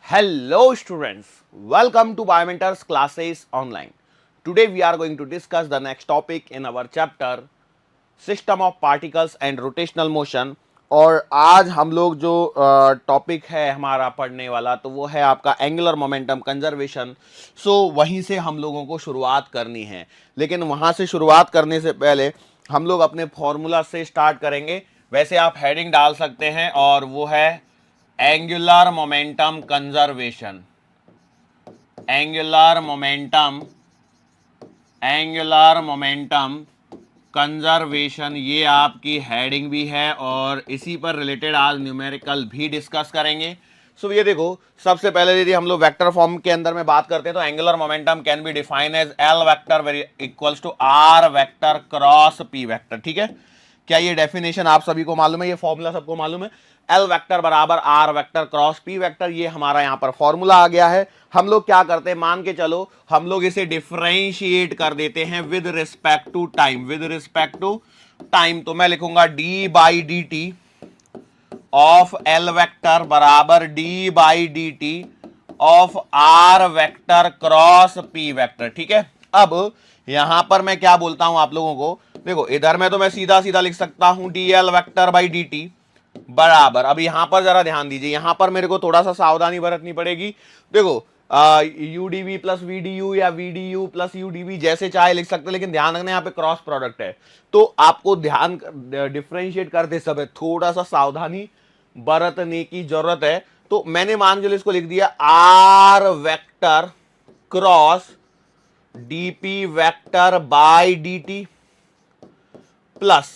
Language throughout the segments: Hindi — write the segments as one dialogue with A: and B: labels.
A: Hello students, welcome to Biomentors classes online. Today we are going to discuss the next topic in our chapter System of Particles and Rotational Motion। और आज हम लोग जो टॉपिक है हमारा पढ़ने वाला तो वो है आपका एंगुलर मोमेंटम कंजर्वेशन। सो वहीं से हम लोगों को शुरुआत करनी है, लेकिन वहाँ से शुरुआत करने से पहले हम लोग अपने फॉर्मूला से स्टार्ट करेंगे। वैसे आप हेडिंग डाल सकते हैं और वो है angular momentum conservation. Angular momentum conservation, ये आपकी हेडिंग भी है और इसी पर रिलेटेड आज न्यूमेरिकल भी डिस्कस करेंगे। सो ये देखो, सबसे पहले यदि हम लोग वेक्टर फॉर्म के अंदर में बात करते हैं तो angular momentum can be defined as L vector equals to R vector cross P vector. ठीक है, क्या ये डेफिनेशन आप सभी को मालूम है? ये फॉर्मूला सबको मालूम है? एल वेक्टर बराबर R vector cross P vector, ये हमारा यहां पर फॉर्मूला आ गया है। हम लोग क्या करते हैं, मान के चलो हम लोग इसे डिफरेंशिएट कर देते हैं विद रिस्पेक्ट टू टाइम। तो मैं लिखूंगा d by D t of L vector बराबर d by D t of r vector cross P vector. ठीक है, अब यहां पर मैं क्या बोलता हूं आप लोगों को, देखो इधर में तो मैं सीधा सीधा लिख सकता हूं D L vector by D T बराबर, अब यहां पर जरा ध्यान दीजिए, यहां पर मेरे को थोड़ा सा सावधानी बरतनी पड़ेगी। देखो यूडीवी प्लस वीडीयू या वीडीयू प्लस यूडीवी जैसे चाहे लिख सकते हैं, लेकिन ध्यान रखना यहाँ पे क्रॉस प्रोडक्ट है, तो आपको ध्यान डिफरेंशिएट करते समय थोड़ा सा सावधानी बरतने की जरूरत है। तो मैंने मान के इसको लिख दिया R vector cross DP vector by D plus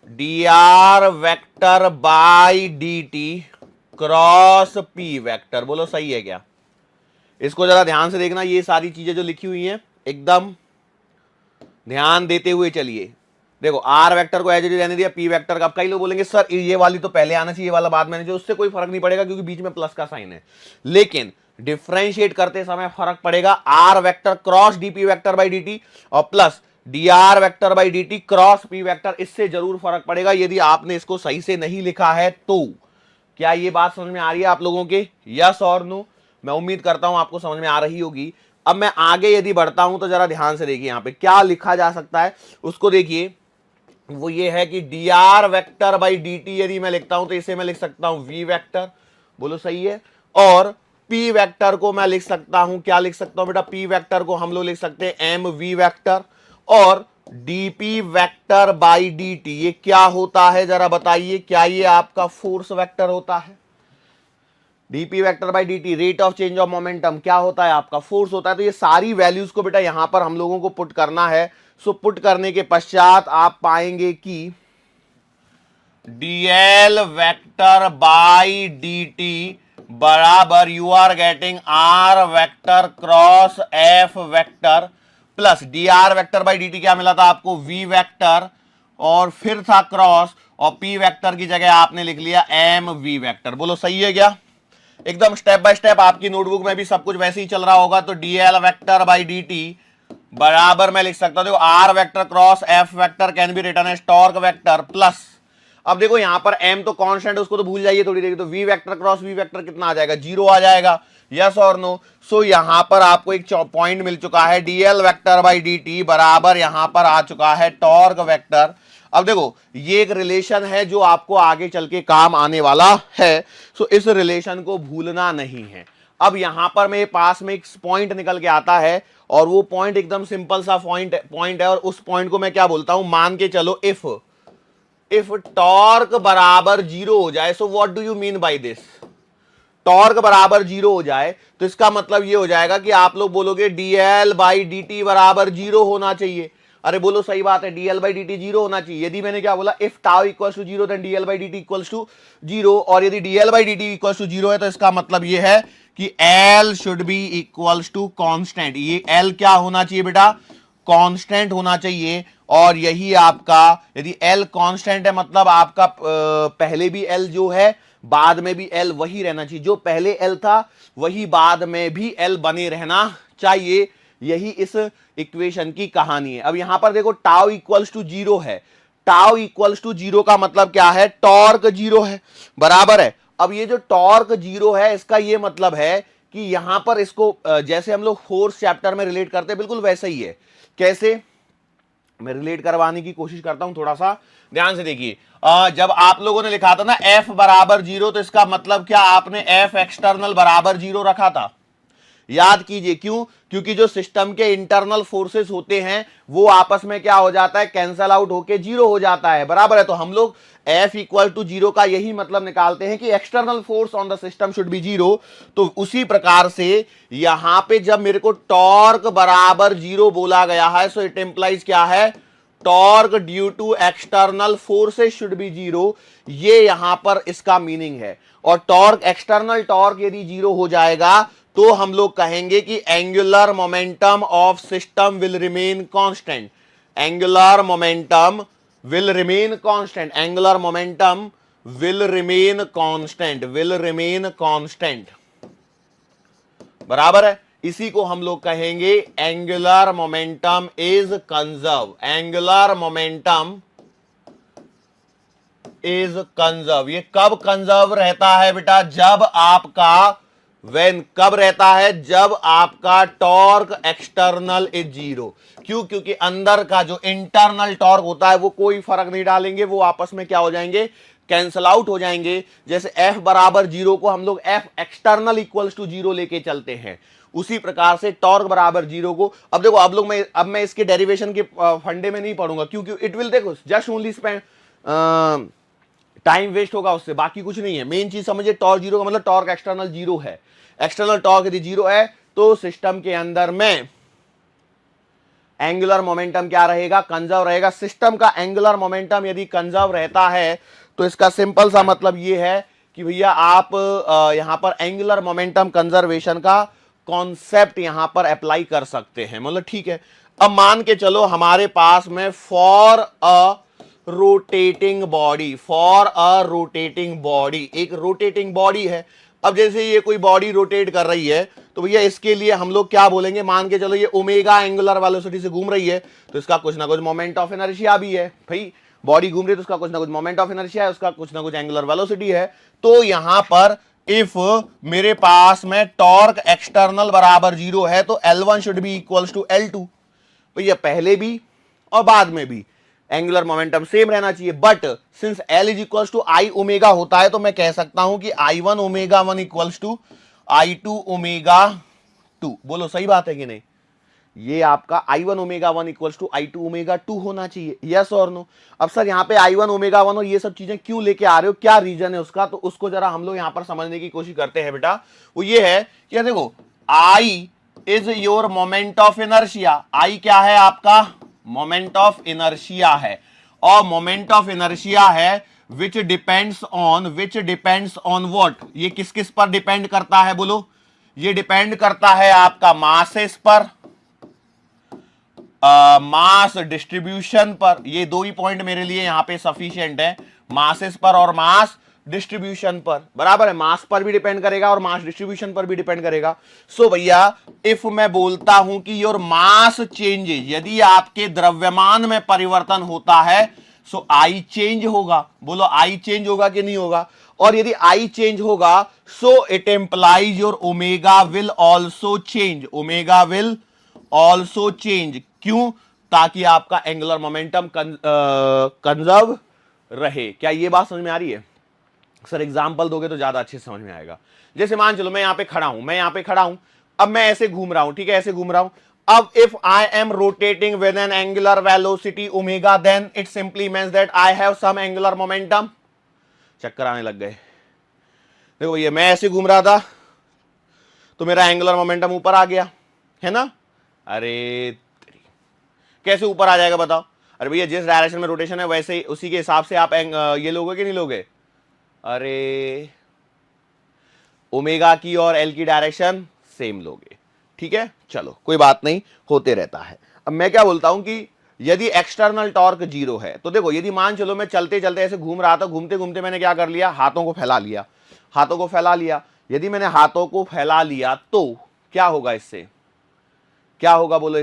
A: D R vector by D T cross P vector. बोलो सही है क्या? इसको जरा ध्यान से देखना, ये सारी चीजें जो लिखी हुई हैं एकदम ध्यान देते हुए चलिए। देखो आर वेक्टर को एज इट इज रहने दिया, पी वेक्टर का। अब कई लोग बोलेंगे सर ये वाली तो पहले आना चाहिए, ये वाला बाद में आना चाहिए। उससे कोई फर्क नहीं पड़ेगा क्योंकि बीच में प्लस का साइन है, लेकिन डिफरेंशिएट करते समय फर्क पड़ेगा। R vector cross DP vector by d और plus D R vector by d cross P vector, इससे जरूर फर्क पड़ेगा यदि आपने इसको सही से नहीं लिखा है तो। क्या ये बात समझ में आ रही है आप लोगों के? यस और नो? मैं उम्मीद करता हूं आपको समझ में आ रही होगी। अब मैं आगे यदि बढ़ता हूं तो जरा ध्यान से देखिए, यहां पे क्या लिखा जा सकता है उसको देखिए। वो ये है कि D R vector by D यदि मैं लिखता हूं तो इसे मैं लिख सकता हूं वी वेक्टर। बोलो सही है। और पी वेक्टर को मैं लिख सकता हूं, क्या लिख सकता हूं बेटा? पी वेक्टर को हम लोग लिख सकते हैं एम वी वेक्टर। और डीपी वेक्टर बाई डी ये क्या होता है जरा बताइए? क्या ये आपका फोर्स वेक्टर होता है? DP vector by D rate of change of momentum क्या होता है? आपका फोर्स होता है। तो ये सारी वैल्यूज को बेटा यहां पर हम लोगों को पुट करना है। सो पुट करने के पश्चात आप पाएंगे कि डीएल वेक्टर बाई डी बराबर you are getting R vector cross F vector plus D R vector by D क्या मिला था आपको? वी वेक्टर, और फिर था क्रॉस, और पी वेक्टर की जगह आपने लिख लिया एम वी वेक्टर। बोलो सही है क्या? एकदम स्टेप बाय स्टेप आपकी नोटबुक में भी सब कुछ वैसे ही चल रहा होगा। तो D L vector by D बराबर मैं लिख सकता हूं R vector cross F vector can be written as torque vector plus, अब देखो यहां पर एम तो कांस्टेंट, उसको तो भूल जाइए थोड़ी देर। तो V vector cross V vector कितना आ जाएगा? 0 आ जाएगा। यस और नो? सो यहां पर आपको एक पॉइंट मिल चुका है, डीएल वेक्टर बाई डी बराबर यहां पर आ चुका है टॉर्क वेक्टर। अब देखो ये एक रिलेशन है जो आपको आगे चल के काम आने वाला है। सो इस रिलेशन को भूलना नहीं है। अब यहां पर मेरे पास में एक पॉइंट निकल के आता है और वो पॉइंट एकदम सिंपल सा पॉइंट है, और उस पॉइंट को मैं क्या बोलता हूं? मान के चलो इफ टॉर्क बराबर 0 हो जाए। So what do you mean by this? Torque बराबर 0 हो जाए तो इसका मतलब ये हो जाएगा कि आप लोग बोलोगे डीएल बाई डी बराबर 0 होना चाहिए। अरे बोलो सही बात है, डीएल बाई डी 0 होना चाहिए। यदि मैंने क्या बोला? If tau equals to 0 then DL by D equals to 0, और यदि DL by D equals to 0 है तो इसका मतलब ये है कि L should be equals to constant. ये एल क्या होना चाहिए बेटा? कांस्टेंट होना चाहिए। और यही आपका, यदि एल कांस्टेंट है मतलब आपका पहले भी एल जो है बाद में भी एल वही रहना चाहिए। जो पहले एल था वही बाद में भी एल बने रहना चाहिए। यही इस इक्वेशन की कहानी है। अब यहां पर देखो टाउ इक्वल्स टू 0 है, टाउ इक्वल्स टू 0 का मतलब क्या है? टॉर्क 0 है, बराबर है। अब ये जो टॉर्क जीरो है, इसका ये मतलब है कि यहां पर इसको जैसे हम लोग फोर्स चैप्टर में रिलेट करते हैं, बिल्कुल वैसा ही है। कैसे, मैं रिलेट करवाने की कोशिश करता हूं, थोड़ा सा ध्यान से देखिए। जब आप लोगों ने लिखा था ना F बराबर जीरो, तो इसका मतलब क्या, आपने F एक्सटर्नल बराबर जीरो रखा था। याद कीजिए, क्यों, क्योंकि जो सिस्टम के इंटरनल फोर्सेस होते हैं वो आपस में क्या हो जाता है, कैंसल आउट होके जीरो हो जाता है, बराबर है। तो हम लोग F इक्वल टू जीरो का यही मतलब निकालते हैं कि external force on the system should be zero. तो उसी प्रकार से यहां पे जब मेरे को टॉर्क बराबर जीरो बोला गया है, सो इट इंप्लाइज क्या है, torque due to external forces should be zero, ये यहां पर इसका मीनिंग है। और टॉर्क, एक्सटर्नल टॉर्क यदि जीरो हो जाएगा तो हम लोग कहेंगे कि angular momentum of system will remain constant. Angular momentum will remain constant, angular momentum will remain constant, will remain constant, बराबर है। इसी को हम लोग कहेंगे angular momentum is conserve, angular momentum is conserve. ये कब कंजर्व रहता है बेटा, जब आपका, वेन, कब रहता है, जब आपका टॉर्क एक्सटर्नल इज जीरो। क्यों, क्योंकि अंदर का जो इंटरनल टॉर्क होता है वो कोई फर्क नहीं डालेंगे, वो आपस में क्या हो जाएंगे, कैंसल आउट हो जाएंगे। जैसे F बराबर जीरो को हम लोग F external equals to zero लेके चलते हैं, उसी प्रकार से टॉर्क बराबर जीरो को, अब देखो, अब मैं इसके डेरिवेशन के फंडे में नहीं पढ़ूंगा, क्योंकि इट विल, देखो, just only spend time waste होगा उससे, बाकी कुछ नहीं है। मेन चीज समझिए, टॉर्क जीरो का मतलब टॉर्क एक्सटर्नल जीरो है। एक्सटर्नल टॉर्क यदि जीरो है तो सिस्टम के अंदर में एंगुलर मोमेंटम क्या रहेगा, कंजर्व रहेगा। सिस्टम का एंगुलर मोमेंटम यदि कंजर्व रहता है तो इसका सिंपल सा मतलब यह है कि भैया आप यहां पर एंगुलर मोमेंटम कंजर्वेशन का कॉन्सेप्ट यहां पर अप्लाई कर सकते हैं, मतलब ठीक है। अब मान के चलो हमारे पास में for a rotating body, for a rotating body, एक रोटेटिंग बॉडी है। अब जैसे ये कोई बॉडी रोटेट कर रही है तो भैया इसके लिए हम लोग क्या बोलेंगे, मान के चलो ये ओमेगा एंगुलर वेलोसिटी से घूम रही है, तो इसका कुछ ना कुछ मोमेंट ऑफ इनर्शिया भी है भाई। बॉडी घूम रही है तो उसका कुछ ना कुछ मोमेंट ऑफ इनर्शिया है, उसका कुछ ना कुछ एंगुलर वेलोसिटी है। तो यहां पर इफ मेरे पास में टॉर्क एक्सटर्नल बराबर जीरो है तो L1 should be equals to L2। भैया पहले भी और बाद में भी एंगुलर मोमेंटम सेम रहना चाहिए, but since L is equals to I omega होता है तो मैं कह सकता हूं कि I1 omega 1 equals to I2 omega 2। बोलो सही बात है कि नहीं, ये आपका I1 omega 1 equals to I2 omega 2 होना चाहिए, यस और नो। अब सर यहाँ पे I1 ओमेगा 1 और ये सब चीजें क्यों लेके आ रहे हो, क्या रीजन है उसका, तो उसको जरा हम लोग यहां पर समझने की कोशिश करते हैं बेटा। वो ये है कि देखो, I is your moment of inertia, I क्या है आपका, मोमेंट ऑफ इनर्शिया है, और मोमेंट ऑफ इनर्शिया है विच डिपेंड्स ऑन व्हाट, ये किस किस पर डिपेंड करता है बोलो, ये डिपेंड करता है आपका मासेस पर, मास डिस्ट्रीब्यूशन पर। ये दो ही पॉइंट मेरे लिए यहां पे सफिशिएंट है, मासेस पर और मास डिस्ट्रीब्यूशन पर, बराबर है। मास पर भी डिपेंड करेगा और मास डिस्ट्रीब्यूशन पर भी डिपेंड करेगा। सो भैया इफ मैं बोलता हूं कि योर मास चेंजेज, यदि आपके द्रव्यमान में परिवर्तन होता है सो आई चेंज होगा, बोलो आई चेंज होगा कि नहीं होगा, और यदि आई चेंज होगा सो it implies your omega will also change, omega will also change. क्यों, ताकि आपका एंगुलर मोमेंटम कंजर्व रहे। क्या ये बात समझ में आ रही है सर, एग्जाम्पल दोगे तो ज्यादा अच्छे समझ में आएगा। जैसे मान चलो मैं यहां पे खड़ा हूं, अब मैं ऐसे घूम रहा हूं, ठीक है, ऐसे घूम रहा हूं। अब if I am rotating with an angular velocity omega, then it simply means that I have some angular momentum. चक्कर आने लग गए, देखो ये मैं ऐसे घूम रहा था तो मेरा एंगुलर मोमेंटम ऊपर आ गया, है ना। अरे कैसे ऊपर आ जाएगा बताओ, अरे भैया जिस डायरेक्शन में रोटेशन है वैसे उसी के हिसाब से आप ये लोगे कि नहीं लोगे, अरे ओमेगा की और एल की डायरेक्शन सेम लोगे, ठीक है। चलो कोई बात नहीं, होते रहता है। अब मैं क्या बोलता हूं कि यदि एक्सटर्नल टॉर्क जीरो है तो देखो, यदि मान चलो मैं चलते चलते ऐसे घूम रहा था, घूमते घूमते मैंने क्या कर लिया, हाथों को फैला लिया, हाथों को फैला लिया। यदि मैंने हाथों को फैला लिया तो क्या होगा, इससे क्या होगा बोलो,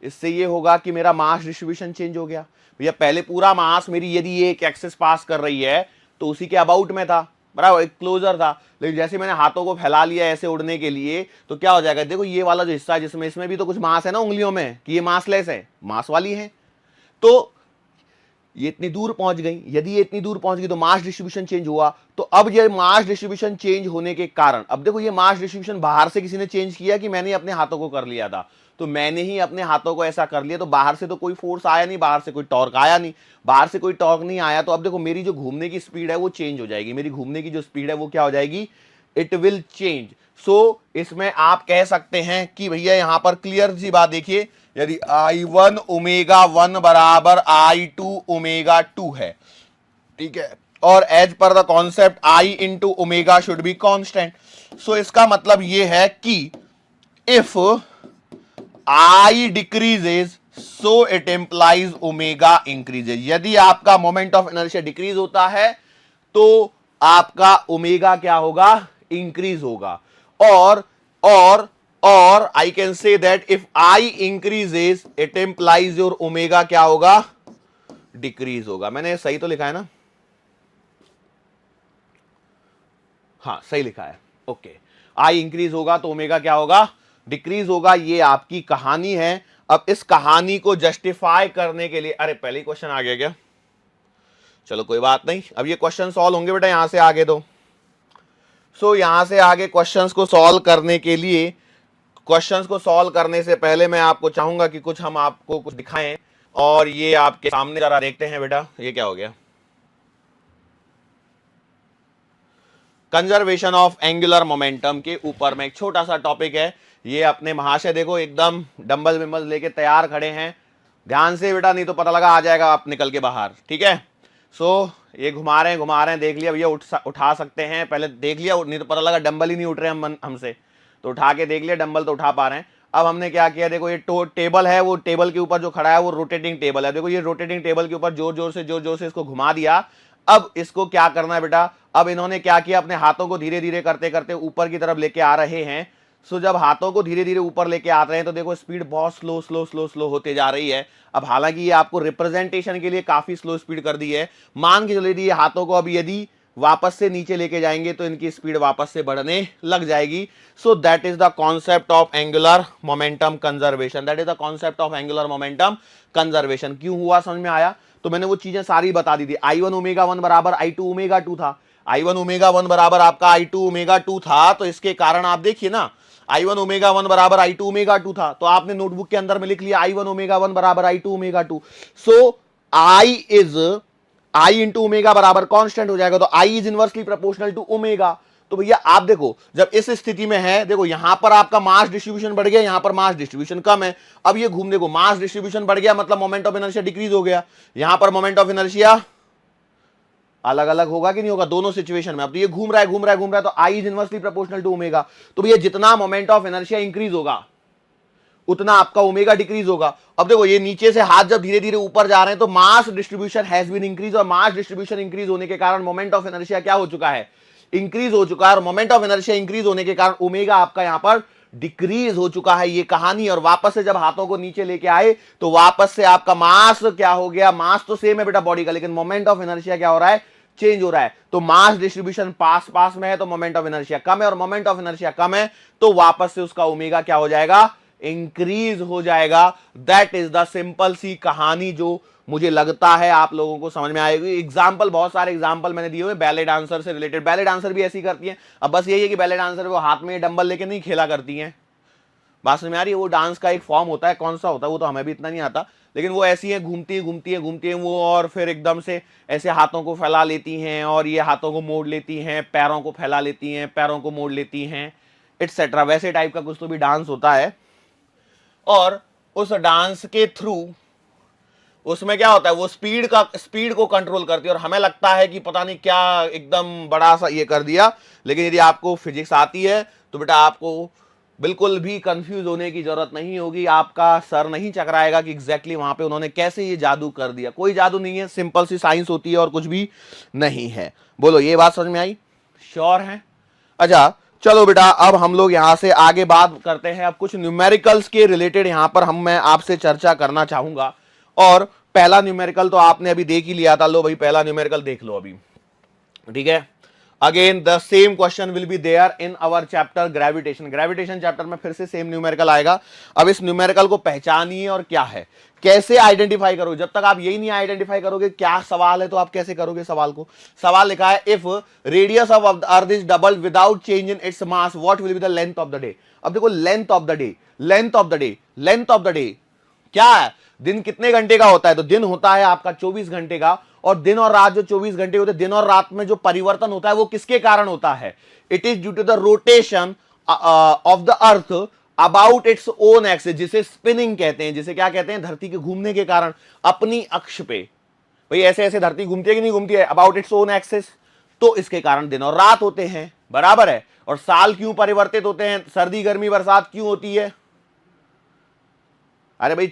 A: इससे ये होगा कि मेरा मास डिस्ट्रीब्यूशन चेंज हो गया। भैया पहले पूरा मास मेरी यदि ये एक एक्सिस पास कर रही है तो उसी के अबाउट में था, बराबर, एक क्लोजर था। लेकिन जैसे मैंने हाथों को फैला लिया ऐसे उड़ने के लिए तो क्या हो जाएगा, देखो ये वाला जो हिस्सा है जिसमें, इसमें भी तो कुछ मास है ना उंगलियों में, कि ये मासलेस है, मास वाली है। तो ये इतनी दूर पहुंच गई, यदि ये इतनी दूर पहुंच गई तो मास डिस्ट्रीब्यूशन चेंज हुआ। तो अब ये मास डिस्ट्रीब्यूशन चेंज होने के कारण, अब देखो ये मास डिस्ट्रीब्यूशन बाहर से किसी ने चेंज किया कि मैंने अपने हाथों को कर लिया था, तो मैंने ही अपने हाथों को ऐसा कर लिया, तो बाहर से तो कोई फोर्स आया नहीं, बाहर से कोई टॉर्क आया नहीं, बाहर से कोई टॉर्क नहीं आया। तो अब देखो मेरी जो घूमने की स्पीड है वो चेंज हो जाएगी, मेरी घूमने की जो स्पीड है वो क्या हो जाएगी, इट विल चेंज। सो इसमें आप कह सकते हैं कि भैया यहां पर क्लियर सी बात देखिए, यदि I1 ओमेगा 1 बराबर I2 ओमेगा 2 है, ठीक है, और as per the concept I into omega should be constant. So इसका मतलब यह है कि if I decreases so it implies omega increases. यदि आपका मोमेंट ऑफ इनर्शिया डिक्रीज होता है तो आपका ओमेगा क्या होगा, इंक्रीज होगा। और I can say that if I increases it implies your omega क्या होगा, डिक्रीज होगा। मैंने सही तो लिखा है ना, हाँ सही लिखा है, ओके। I इंक्रीज होगा तो ओमेगा क्या होगा, डिक्रीज होगा। ये आपकी कहानी है। अब इस कहानी को जस्टिफाई करने के लिए, अरे पहले ही क्वेश्चन आ गया क्या, चलो कोई बात नहीं, अब ये क्वेश्चन सॉल्व होंगे बेटा यहां से आगे। तो यहां से आगे क्वेश्चंस को सॉल्व करने के लिए, क्वेश्चंस को सॉल्व करने से पहले मैं आपको चाहूंगा कि कुछ हम आपको कुछ दिखाएं, और ये आपके सामने जरा देखते हैं बेटा, ये क्या हो गया, कंजर्वेशन ऑफ एंगुलर मोमेंटम के ऊपर में एक छोटा सा टॉपिक है। ये अपने महाशय देखो एकदम डंबल विम्बल लेके तैयार खड़े हैं, ध्यान से बेटा, नहीं तो पता लगा आ जाएगा आप निकल के बाहर, ठीक है। ये घुमा रहे हैं, देख लिया भैया, उठा सकते हैं, पहले देख लिया, नहीं तो पता लगा डंबल ही नहीं उठ रहे हम हमसे, तो उठा के देख लिया, डंबल तो उठा पा रहे हैं। अब हमने क्या किया, देखो ये टेबल है, वो टेबल के ऊपर जो खड़ा है वो रोटेटिंग टेबल है, देखो ये रोटेटिंग टेबल के ऊपर जोर जोर से इसको घुमा दिया। अब इसको क्या करना है बेटा, अब इन्होंने क्या किया, अपने हाथों को धीरे धीरे करते करते ऊपर की तरफ लेके आ रहे हैं। जब हाथों को धीरे धीरे ऊपर लेके आ रहे हैं तो देखो स्पीड बहुत स्लो होते जा रही है। अब हालांकि ये आपको रिप्रेजेंटेशन के लिए काफी स्लो स्पीड कर दी है, मान के चलो ये हाथों को अब यदि वापस से नीचे लेके जाएंगे तो इनकी स्पीड वापस से बढ़ने लग जाएगी। So that is the concept of angular momentum conservation, that is the concept of angular momentum conservation. क्यों हुआ समझ में आया, तो मैंने वो चीजें सारी बता दी थी। I1 ओमेगा 1 बराबर I2 ओमेगा 2 था, I1 ओमेगा 1 बराबर आपका I2 ओमेगा 2 था, तो इसके कारण आप देखिए ना, I1 ओमेगा 1 बराबर I2 ओमेगा 2 था, तो आपने नोटबुक के अंदर में लिख लिया I1 ओमेगा 1 बराबर I2 omega 2। So I into omega बराबर कांस्टेंट हो जाएगा, तो I is inversely proportional to omega. तो भैया आप देखो, जब इस स्थिति में है, देखो यहां पर आपका मास डिस्ट्रीब्यूशन बढ़ गया, यहां पर मास डिस्ट्रीब्यूशन कम है। अब ये घूम, देखो मास डिस्ट्रीब्यूशन बढ़ गया मतलब मोमेंट ऑफ इनर्शिया डिक्रीज हो गया, यहां पर मोमेंट ऑफ इनर्शिया अलग अलग होगा कि नहीं होगा, दोनों सिचुएशन में। अब तो ये घूम रहा है, तो I is inversely proportional to omega. तो भैया जितना मोमेंट ऑफ इनर्शिया इंक्रीज होगा उतना आपका ओमेगा डिक्रीज होगा। अब देखो ये नीचे से हाथ जब धीरे धीरे ऊपर जा रहे हैं तो mass distribution has been increase, और मास डिस्ट्रीब्यूशन इंक्रीज होने के कारण मोमेंट ऑफ इनर्शिया क्या हो चुका है, इंक्रीज हो चुका है। और मोमेंट ऑफ इनर्शिया इंक्रीज होने के कारण ओमेगा आपका यहां पर डिक्रीज हो चुका है, ये कहानी। और वापस से जब हाथों को नीचे लेके आए तो वापस से आपका मास क्या हो गया, मास तो सेम है बेटा बॉडी का, लेकिन मोमेंट ऑफ इनर्शिया क्या हो रहा है, चेंज हो रहा है। तो मास डिस्ट्रीब्यूशन पास में है तो मोमेंट ऑफ इनर्शिया कम है, और मोमेंट ऑफ इनर्शिया कम है तो वापस से उसका ओमेगा क्या हो जाएगा, इंक्रीज हो जाएगा। दैट इज द सिंपल सी कहानी जो मुझे लगता है आप लोगों को समझ में आएगी। एग्जाम्पल, बहुत सारे एग्जाम्पल मैंने दिए हुए बैले डांसर से रिलेटेड, बैले डांसर भी ऐसी करती हैं। अब बस यही है कि बैले डांसर वो हाथ में डंबल लेके नहीं खेला करती हैं, बात समझ में आ रही है। वो डांस का एक फॉर्म होता है, कौन सा होता है वो तो हमें भी इतना नहीं आता, लेकिन वो ऐसी है, घूमती है वो, और फिर एकदम से ऐसे हाथों को फैला लेती हैं, और ये हाथों को मोड़ लेती हैं, पैरों को फैला लेती हैं, पैरों को मोड़ लेती हैं, एटसेट्रा। वैसे टाइप का कुछ तो भी डांस होता है। और उस डांस के थ्रू उसमें क्या होता है, वो स्पीड को कंट्रोल करती है, और हमें लगता है कि पता नहीं क्या एकदम बड़ा सा ये कर दिया। लेकिन यदि आपको फिजिक्स आती है तो बेटा आपको बिल्कुल भी कंफ्यूज होने की जरूरत नहीं होगी, आपका सर नहीं चकराएगा कि एग्जैक्टली वहां पे उन्होंने कैसे ये जादू कर दिया। कोई जादू नहीं है, सिंपल सी साइंस होती है और कुछ भी नहीं है। बोलो ये बात समझ में आई, श्योर है? अच्छा चलो बेटा, अब हम लोग यहां से आगे बात करते हैं। अब कुछ न्यूमेरिकल्स के रिलेटेड यहां पर मैं आपसे चर्चा करना चाहूंगा। और पहला न्यूमेरिकल तो आपने अभी देख ही लिया था, लो भाई पहला न्यूमेरिकल देख लो अभी, ठीक है। Again the same question will be there in our chapter gravitation. Gravitation chapter में फिर से सेम न्यूमेरिकल आएगा। अब इस न्यूमेरिकल को पहचानिए और क्या है, कैसे आइडेंटिफाई करोगे। जब तक आप यही नहीं आइडेंटिफाई करोगे क्या सवाल है, तो आप कैसे करोगे सवाल को। सवाल लिखा है if radius of the earth is double without change in its mass what will be the length of the day. अब देखो length of the day, length of the day, length of the day क्या है, दिन कितने घंटे का होता है, तो दिन होता है आपका 24 घंटे का। और दिन और रात जो 24 घंटे होते हैं, दिन और रात में जो परिवर्तन होता है वो किसके कारण होता है, it is due to the rotation of the earth about its own axis, जिसे स्पिनिंग कहते हैं, जिसे क्या कहते हैं, धरती के घूमने के कारण अपनी अक्ष पे। भाई ऐसे ऐसे धरती घूमती है कि नहीं घूमती है, अबाउट इट्स ओन एक्सिस, तो इसके कारण दिन और रात होते हैं, बराबर है। और साल क्यों परिवर्तित होते हैं, सर्दी गर्मी बरसात क्यों होती है, अरे भाई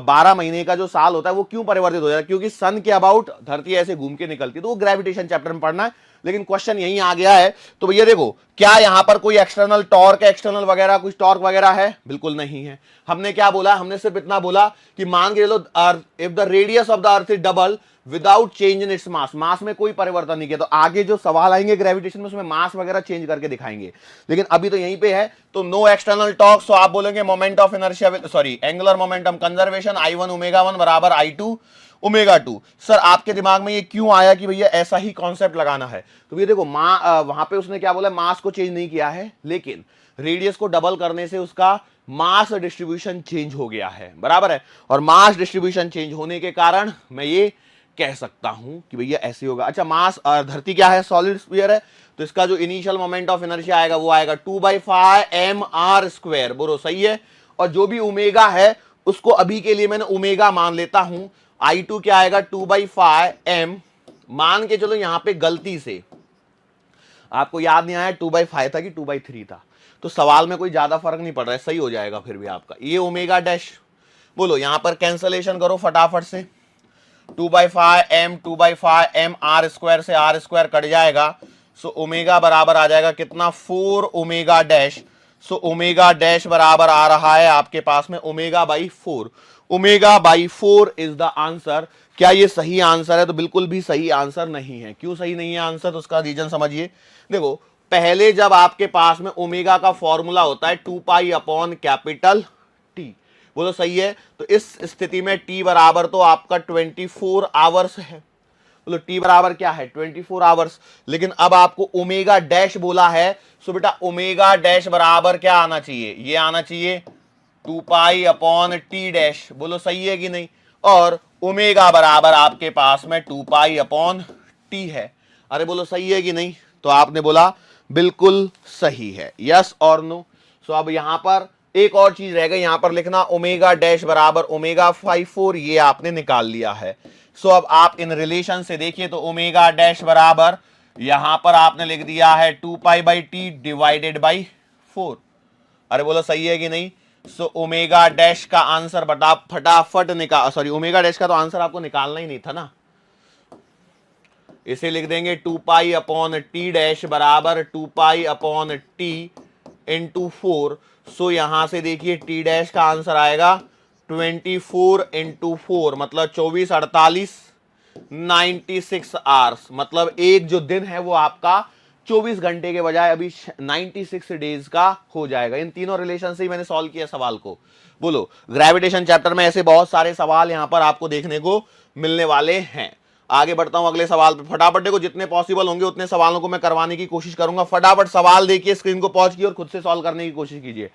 A: 12 महीने का जो साल होता है वो क्यों परिवर्तित हो जाता है, क्योंकि सन के अबाउट धरती ऐसे घूम के निकलती है। तो वो ग्रेविटेशन चैप्टर में पढ़ना है, लेकिन क्वेश्चन यहीं आ गया है। तो भैया देखो क्या यहां पर कोई एक्सटर्नल टॉर्क, एक्सटर्नल वगैरह कुछ टॉर्क वगैरह है, बिल्कुल नहीं है। हमने क्या बोला, हमने सिर्फ इतना बोला कि मान के चलो if the radius of the earth is double without change in its mass, mass में कोई परिवर्तन नहीं किया। तो आगे जो सवाल आएंगे ग्रेविटेशन में उसमें मास वगैरह चेंज करके दिखाएंगे, लेकिन अभी तो यहीं पे है। तो नो एक्सटर्नल टॉर्क, सो आप बोलेंगे moment of inertia sorry angular momentum conservation I1 ω1 बराबर I2 ω2। सर आपके दिमाग में ये क्यों आया कि भैया ऐसा ही कॉन्सेप्ट लगाना है, तो ये देखो वहां पे उसने क्या बोला, मास को चेंज नहीं किया है, लेकिन रेडियस को डबल करने से उसका मास डिस्ट्रीब्यूशन चेंज हो गया है, बराबर है। और मास डिस्ट्रीब्यूशन चेंज होने के कारण मैं ये कह सकता हूं कि भैया ऐसे होगा। अच्छा मास धरती क्या है, सॉलिड स्फीयर है, तो इसका जो इनिशियल मोमेंट ऑफ इनर्शिया आएगा वो आएगा 2/5 mr², बोलो सही है। और जो भी ओमेगा है उसको अभी के लिए मैंने ओमेगा मान लेता हूं, I2 क्या आएगा 2/5 मान के चलो। यहां पे गलती से आपको याद नहीं आया 2/5 था कि 2/3 था, तो सवाल में कोई ज्यादा फर्क नहीं पड़ रहा है, सही हो जाएगा फिर भी आपका ये ओमेगा डैश। बोलो यहां पर कैंसलेशन करो फटाफट से, 2/5 r² से r² कट जाएगा, सो ओमेगा बराबर आ जाएगा कितना 4 omega dash. So omega dash बराबर आ रहा है आपके पास में ω/4। ω/4 इज द आंसर। क्या ये सही आंसर है, तो बिल्कुल भी सही आंसर नहीं है। क्यों सही नहीं है आंसर, तो उसका रीजन समझिए। देखो पहले जब आपके पास में ओमेगा का फॉर्मूला होता है 2π/T, बोलो सही है, तो इस स्थिति में T बराबर तो आपका 24 आवर्स है, बोलो T बराबर क्या है 24 आवर्स। लेकिन अब आपको ओमेगा डैश बोला है, सो बेटा ओमेगा डैश बराबर क्या आना चाहिए, ये आना चाहिए 2π/T डैश, बोलो सही है कि नहीं। और ओमेगा बराबर आपके पास में 2π/T है, अरे बोलो सही है कि नहीं, तो आपने बोला बिल्कुल सही है, यस और नो। सो अब यहां पर एक और चीज रह गई, यहां पर लिखना ओमेगा डैश बराबर ω/4, ये आपने निकाल लिया है। सो अब आप इन रिलेशन से देखिए, तो ओमेगा डैश बराबर यहां पर आपने लिख दिया है 2π/T डिवाइडेड बाई 4, अरे बोलो सही है कि नहीं। सो ओमेगा डैश का आंसर फटाफट निकाल, सॉरी ओमेगा डैश का तो आंसर आपको निकालना ही नहीं था ना, इसे लिख देंगे 2π/T डैश बराबर 2π/T इंटू 4। सो यहां से देखिए T डैश का आंसर आएगा 24 इंटू 4, मतलब 24 48 96 आवर्स, मतलब एक जो दिन है वो आपका 24 घंटे के बजाय अभी 96 डेज का हो जाएगा। इन तीनों रिलेशन से ही मैंने सॉल्व किया सवाल को। बोलो ग्रेविटेशन चैप्टर में ऐसे बहुत सारे सवाल यहां पर आपको देखने को मिलने वाले हैं। आगे बढ़ता हूं अगले सवाल पे, फटाफट देखो जितने पॉसिबल होंगे उतने सवालों को मैं करवाने की कोशिश करूंगा। फटाफट सवाल देखिए, स्क्रीन को पॉज कीजिए और खुद से सॉल्व करने की कोशिश कीजिए।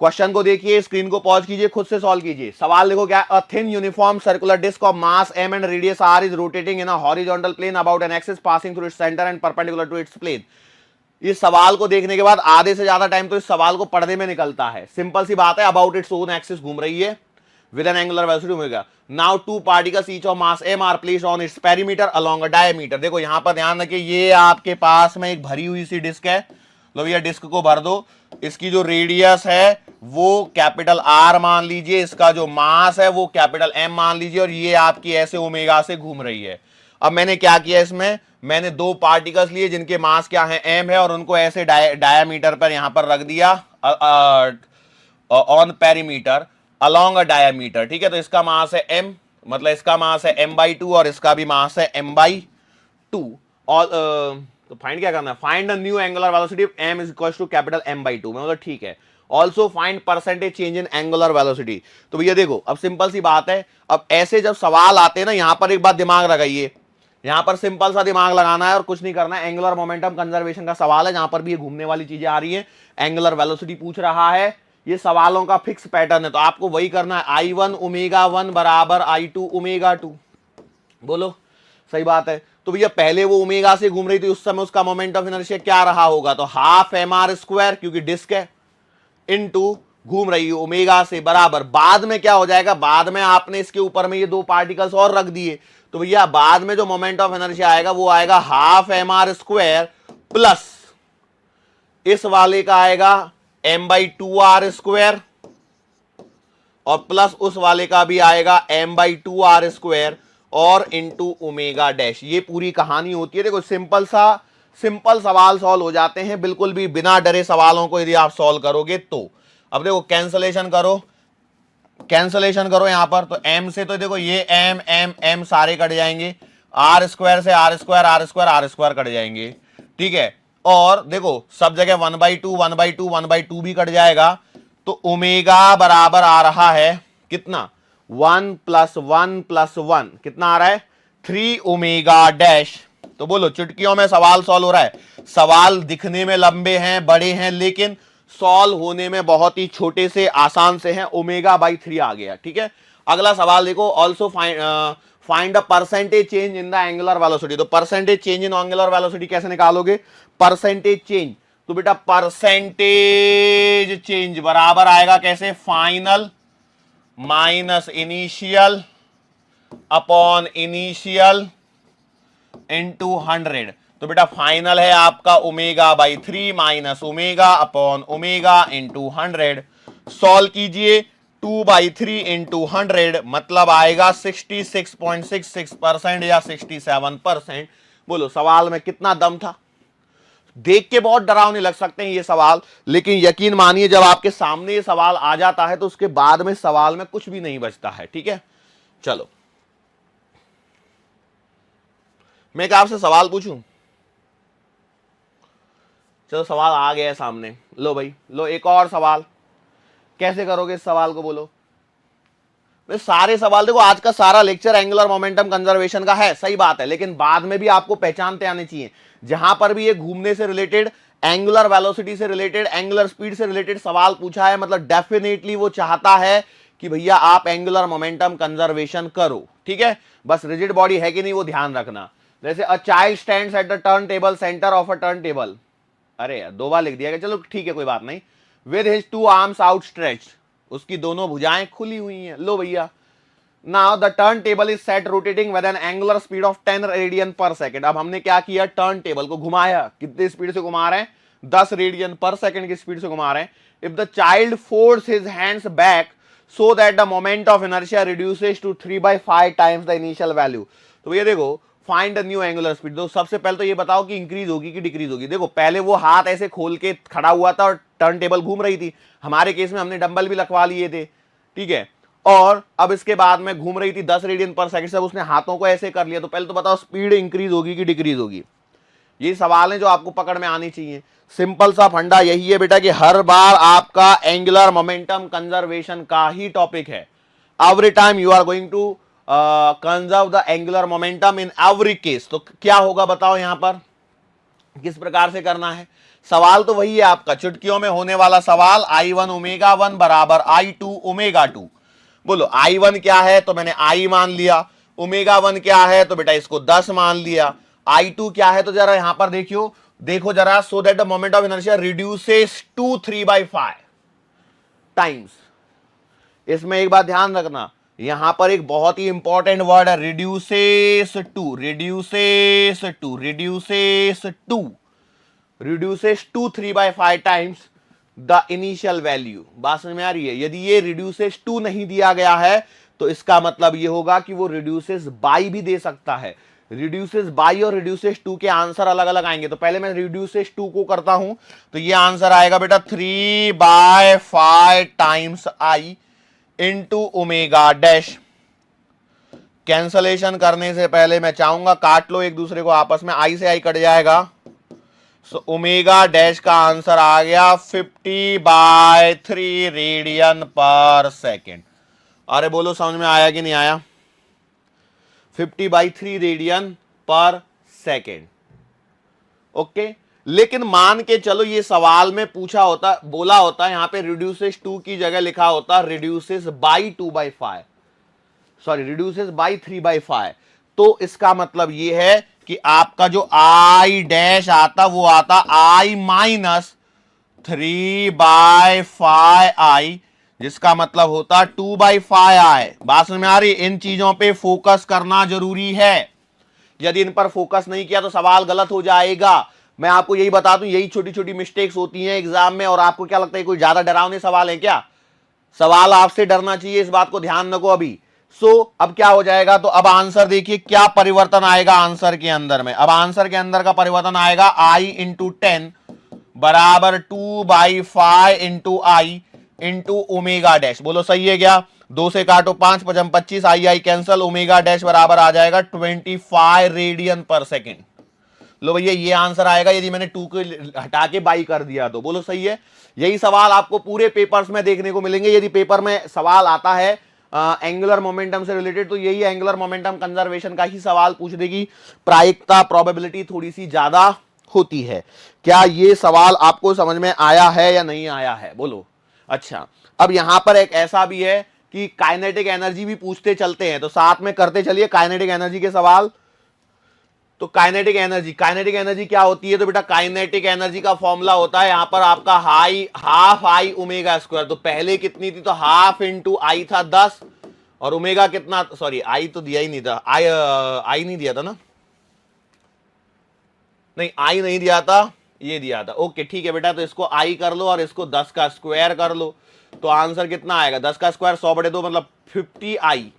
A: क्वेश्चन को देखिए, स्क्रीन को पॉज कीजिए, खुद से सॉल्व कीजिए। सवाल देखो क्या है, a thin uniform circular disc of mass m and radius r is rotating in a horizontal plane about an axis passing through its centre and perpendicular to its plane. इस सवाल को देखने के बाद आधे से ज्यादा टाइम तो इस सवाल को पढ़ने में निकलता है। सिंपल सी बात है, अबाउट इट्स ओन एक्सिस घूम रही है with an angular velocity omega. Now two particles each of mass m are placed on its perimeter along a diameter. देखो यहां पर ध्यान रखिए, ये आपके पास में एक भरी हुई सी डिस्क है, लो भैया डिस्क को भर दो। इसकी जो रेडियस है वो कैपिटल R मान लीजिए, इसका जो मास है वो कैपिटल M मान लीजिए, और ये आपकी ऐसे ओमेगा से घूम रही है। अब मैंने क्या किया, इसमें मैंने दो पार्टिकल्स लिए जिनके मास क्या है M है, और उनको ऐसे डायामीटर पर यहां पर रख दिया on perimeter along a diameter, ठीक है। तो इसका मास है m, मतलब इसका मास है m/2 और इसका भी मास है m/2। और तो फाइंड क्या करना है, find the new angular velocity m is equal to capital M/2 में, मतलब ठीक है। Also find percentage change in angular velocity. तो भैया देखो अब सिंपल सी बात है, अब ऐसे जब सवाल आते हैं ना, यहां पर एक बात दिमाग लगाइए, यहां पर सिंपल सा दिमाग लगाना है और कुछ नहीं करना है। एंगुलर मोमेंटम कंजर्वेशन का सवाल है, जहां पर भी ये घूमने वाली चीजें आ रही है, एंगुलर वेलोसिटी पूछ रहा है, ये सवालों का फिक्स पैटर्न है, तो आपको वही करना है। I1 ω1 बराबर I2 ω2, बोलो सही बात है। तो भैया पहले वो ओमेगा से घूम रही थी, उस समय उसका मोमेंट ऑफ इनर्शिया क्या रहा होगा, तो हाफ mr², क्योंकि डिस्क है, इनटू घूम रही है ओमेगा से, बराबर बाद में क्या हो जाएगा, बाद में आपने इसके ऊपर में ये दो पार्टिकल्स और रख दिए, तो भैया बाद में जो मोमेंट ऑफ इनर्शिया आएगा वो आएगा हाफ mr² प्लस इस वाले का आएगा m/2r² और प्लस उस वाले का भी आएगा m/2r² और इंटू ओमेगा डैश। ये पूरी कहानी होती है। देखो सिंपल सवाल सॉल्व हो जाते हैं बिल्कुल भी बिना डरे सवालों को, यदि आप सॉल्व करोगे तो। अब देखो कैंसलेशन करो यहां पर, तो m से तो देखो ये m सारे कट जाएंगे, r² से r² कट जाएंगे, ठीक है। और देखो सब जगह 1/2 भी कट जाएगा, तो ओमेगा बराबर आ रहा है कितना, 1 + 1 + 1 कितना आ रहा है, 3 ओमेगा डैश। तो बोलो चुटकियों में सवाल सॉल्व हो रहा है। सवाल दिखने में लंबे हैं, बड़े हैं, लेकिन सॉल्व होने में बहुत ही छोटे से आसान से हैं। ω/3 आ गया, ठीक है। अगला सवाल देखो, also find the percentage change in the angular velocity. तो percentage change in angular velocity कैसे निकालोगे, परसेंटेज चेंज, तो बेटा परसेंटेज चेंज बराबर आएगा कैसे, final minus initial upon initial into 100। तो बेटा फाइनल है आपका ω/3 minus omega upon omega into 100। Solve कीजिए, 2/3 इंटू 100 मतलब आएगा 66.66% या 67%। बोलो सवाल में कितना दम था। देख के बहुत डरावने लग सकते हैं ये सवाल, लेकिन यकीन मानिए जब आपके सामने ये सवाल आ जाता है तो उसके बाद में सवाल में कुछ भी नहीं बचता है, ठीक है। चलो मैं क्या आपसे सवाल पूछूं, चलो सवाल आ गया है सामने, लो भाई लो एक और सवाल। कैसे करोगे इस सवाल को, बोलो। सारे सवाल देखो, आज का सारा लेक्चर एंगुलर मोमेंटम कंजर्वेशन का है, सही बात है, लेकिन बाद में भी आपको पहचानते आने चाहिए। जहां पर भी ये घूमने से रिलेटेड, एंगुलर वेलोसिटी से रिलेटेड, एंगुलर स्पीड से रिलेटेड सवाल पूछा है, मतलब डेफिनेटली वो चाहता है कि भैया आप एंगुलर मोमेंटम कंजर्वेशन करो, ठीक है। बस रिजिड बॉडी है कि नहीं वो ध्यान रखना। जैसे a child stands at the turn table centre of a turn table, अरे यार 2 बार लिख दिया, चलो ठीक है कोई बात नहीं। विद हिज 2 आर्म्स आउटस्ट्रेच्ड, उसकी दोनों भुजाएं खुली हुई हैं। लो भैया, now the turn table is set rotating with an angular speed of 10 radian पर सेकंड। अब हमने क्या किया, टर्न टेबल को घुमाया, कितनी स्पीड से घुमा रहे हैं, 10 रेडियन पर सेकंड की स्पीड से घुमा रहे हैं। If the child force his hands back so that the moment of inertia reduces to 3/5 times the initial value. तो भैया देखो find the new angular speed. तो सबसे पहले तो ये बताओ कि इंक्रीज होगी कि डिक्रीज होगी। देखो पहले वो हाथ ऐसे खोल के खड़ा हुआ था और टर्न टेबल घूम रही थी, हमारे केस में हमने डंबल भी लगवा लिए थे, ठीक है। और अब इसके बाद में घूम रही थी 10 रेडियन पर सेकंड से, उसने हाथों को ऐसे कर लिया। तो पहले तो बताओ स्पीड इंक्रीज होगी कि डिक्रीज होगी। ये सवाल है जो आपको पकड़ में आनी चाहिए। सिंपल सा फंडा यही है बेटा कि हर बार आपका एंगुलर मोमेंटम कंजर्वेशन का ही टॉपिक है। Every time you are going to conserve the angular momentum in every case. तो क्या होगा बताओ, यहां पर किस प्रकार से करना है। सवाल तो वही है आपका, चुटकियों में होने वाला सवाल, I1 ω1 बराबर I2 ω2। बोलो I1 क्या है, तो मैंने I मान लिया। ω1 क्या है, तो बेटा इसको 10 मान लिया। I2 क्या है, तो जरा यहां पर देखो जरा, so that the moment of inertia reduces to 3/5 times. इसमें एक बात ध्यान रखना, यहां पर एक बहुत ही इंपॉर्टेंट वर्ड है, reduces to 3/5 times the initial value. बात समझ में आ रही है। यदि ये रिड्यूसेस टू नहीं दिया गया है तो इसका मतलब ये होगा कि वो रिड्यूसेस बाई भी दे सकता है। रिड्यूसेस बाई और रिड्यूसेस टू के आंसर अलग अलग आएंगे। तो पहले मैं रिड्यूसेस टू को करता हूं, तो ये आंसर आएगा बेटा 3/5 times I into omega dash. Cancellation करने से पहले मैं चाहूंगा काट लो एक दूसरे को आपस में, आई से आई कट जाएगा, सो ओमेगा डैश का आंसर आ गया 50/3 रेडियन पर सेकेंड। अरे बोलो समझ में आया कि नहीं आया? 50/3 रेडियन पर सेकेंड। ओके, लेकिन मान के चलो ये सवाल में पूछा होता, बोला होता यहां पे रिड्यूसेस 2 की जगह लिखा होता reduces by 2/5, sorry reduces by 3/5, तो इसका मतलब ये है कि आपका जो आई डैश आता वो आता आई माइनस 3/5i, जिसका मतलब होता 2/5i। बात समझ में आ रही? इन चीजों पे फोकस करना जरूरी है, यदि इन पर फोकस नहीं किया तो सवाल गलत हो जाएगा। मैं आपको यही बता दूं, यही छोटी छोटी मिस्टेक्स होती हैं एग्जाम में। और आपको क्या लगता है कोई ज्यादा डरावने सवाल है क्या? सवाल आपसे डरना चाहिए, इस बात को ध्यान रखो अभी। अब क्या हो जाएगा, तो अब आंसर देखिए क्या परिवर्तन आएगा आंसर के अंदर में। अब आंसर के अंदर का परिवर्तन आएगा i इंटू 10 बराबर 2/5 इंटू आई इंटू ओमेगा डैश। बोलो सही है क्या? 2 से काटो 5 5 25, आई कैंसल, ओमेगा डैश बराबर आ जाएगा 25 रेडियन पर सेकेंड। लो भैया ये आंसर आएगा यदि मैंने 2 को हटा के बाई कर दिया तो। बोलो सही है? यही सवाल आपको पूरे पेपर्स में देखने को मिलेंगे। यदि पेपर में सवाल आता है एंगुलर मोमेंटम से रिलेटेड, तो यही एंगुलर मोमेंटम कंजर्वेशन का ही सवाल पूछ देगी। प्रायिकता प्रोबेबिलिटी थोड़ी सी ज्यादा होती है। क्या ये सवाल आपको समझ में आया है या नहीं आया है? बोलो। अच्छा, अब यहां पर एक ऐसा भी है कि काइनेटिक एनर्जी भी पूछते चलते हैं, तो साथ में करते चलिए काइनेटिक एनर्जी के सवाल। तो काइनेटिक एनर्जी क्या होती है? तो बेटा काइनेटिक एनर्जी का फॉर्मूला होता है यहां पर आपका हाफ आई ओमेगा स्क्वायर। तो पहले कितनी थी? तो हाफ इंटू आई था 10, और ओमेगा कितना, सॉरी आई तो दिया ही नहीं था, आई नहीं दिया था ना, नहीं आई नहीं दिया था, ये दिया था। ओके ठीक है बेटा, तो इसको आई कर लो और इसको 10 का स्क्वायर कर लो, तो आंसर कितना आएगा? 10 का स्क्वायर 100/2 मतलब 50i।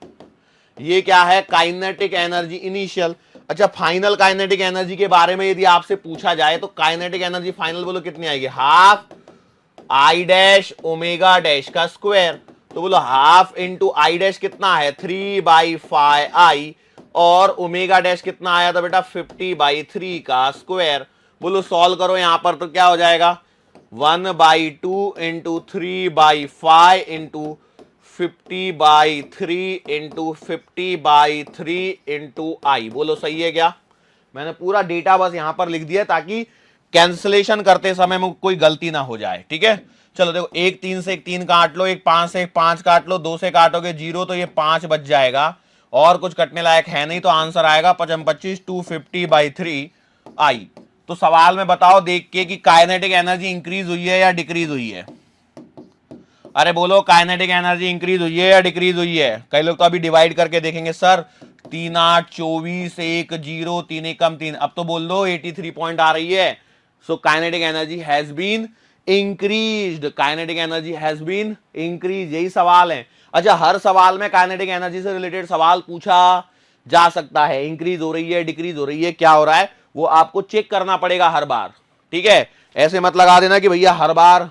A: ये क्या है? Kinetic energy initial. अच्छा, फाइनल काइनेटिक एनर्जी के बारे में यदि आपसे पूछा जाए तो काइनेटिक एनर्जी फाइनल बोलो कितनी आएगी? Half I dash omega dash का स्क्वायर। तो बोलो हाफ इंटू आई डैश कितना है? 3/5i, और ओमेगा डैश कितना आया था बेटा? 50/3 का स्क्वायर। बोलो सॉल्व करो यहां पर, तो क्या हो जाएगा? 1/2 इंटू 3/5 इंटू 50/3 इंटू 50/3 इंटू आई। बोलो सही है क्या? मैंने पूरा डेटा बस यहां पर लिख दिया ताकि कैंसलेशन करते समय में कोई गलती ना हो जाए। ठीक है, चलो देखो, एक 3 से एक 3 काट लो, एक 5 से एक 5 काट लो, 2 से काटोगे 0, तो ये 5 बच जाएगा, और कुछ कटने लायक है नहीं, तो आंसर आएगा 5 25 250/3 आई। तो सवाल में बताओ देख के कि काइनेटिक एनर्जी इंक्रीज हुई है या डिक्रीज हुई है? अरे बोलो, काइनेटिक एनर्जी इंक्रीज हुई है या डिक्रीज हुई है? कई लोग तो अभी डिवाइड करके देखेंगे, सर 3 8 24 1 0 3 1 3, अब तो बोल दो 83 पॉइंट आ रही है। So kinetic energy has been increased, kinetic energy has been increase, यही सवाल है। अच्छा, हर सवाल में काइनेटिक एनर्जी से रिलेटेड सवाल पूछा जा सकता है। इंक्रीज हो रही है, डिक्रीज हो रही है, क्या हो रहा है, वो आपको चेक करना पड़ेगा हर बार। ठीक है, ऐसे मत लगा देना कि भैया हर बार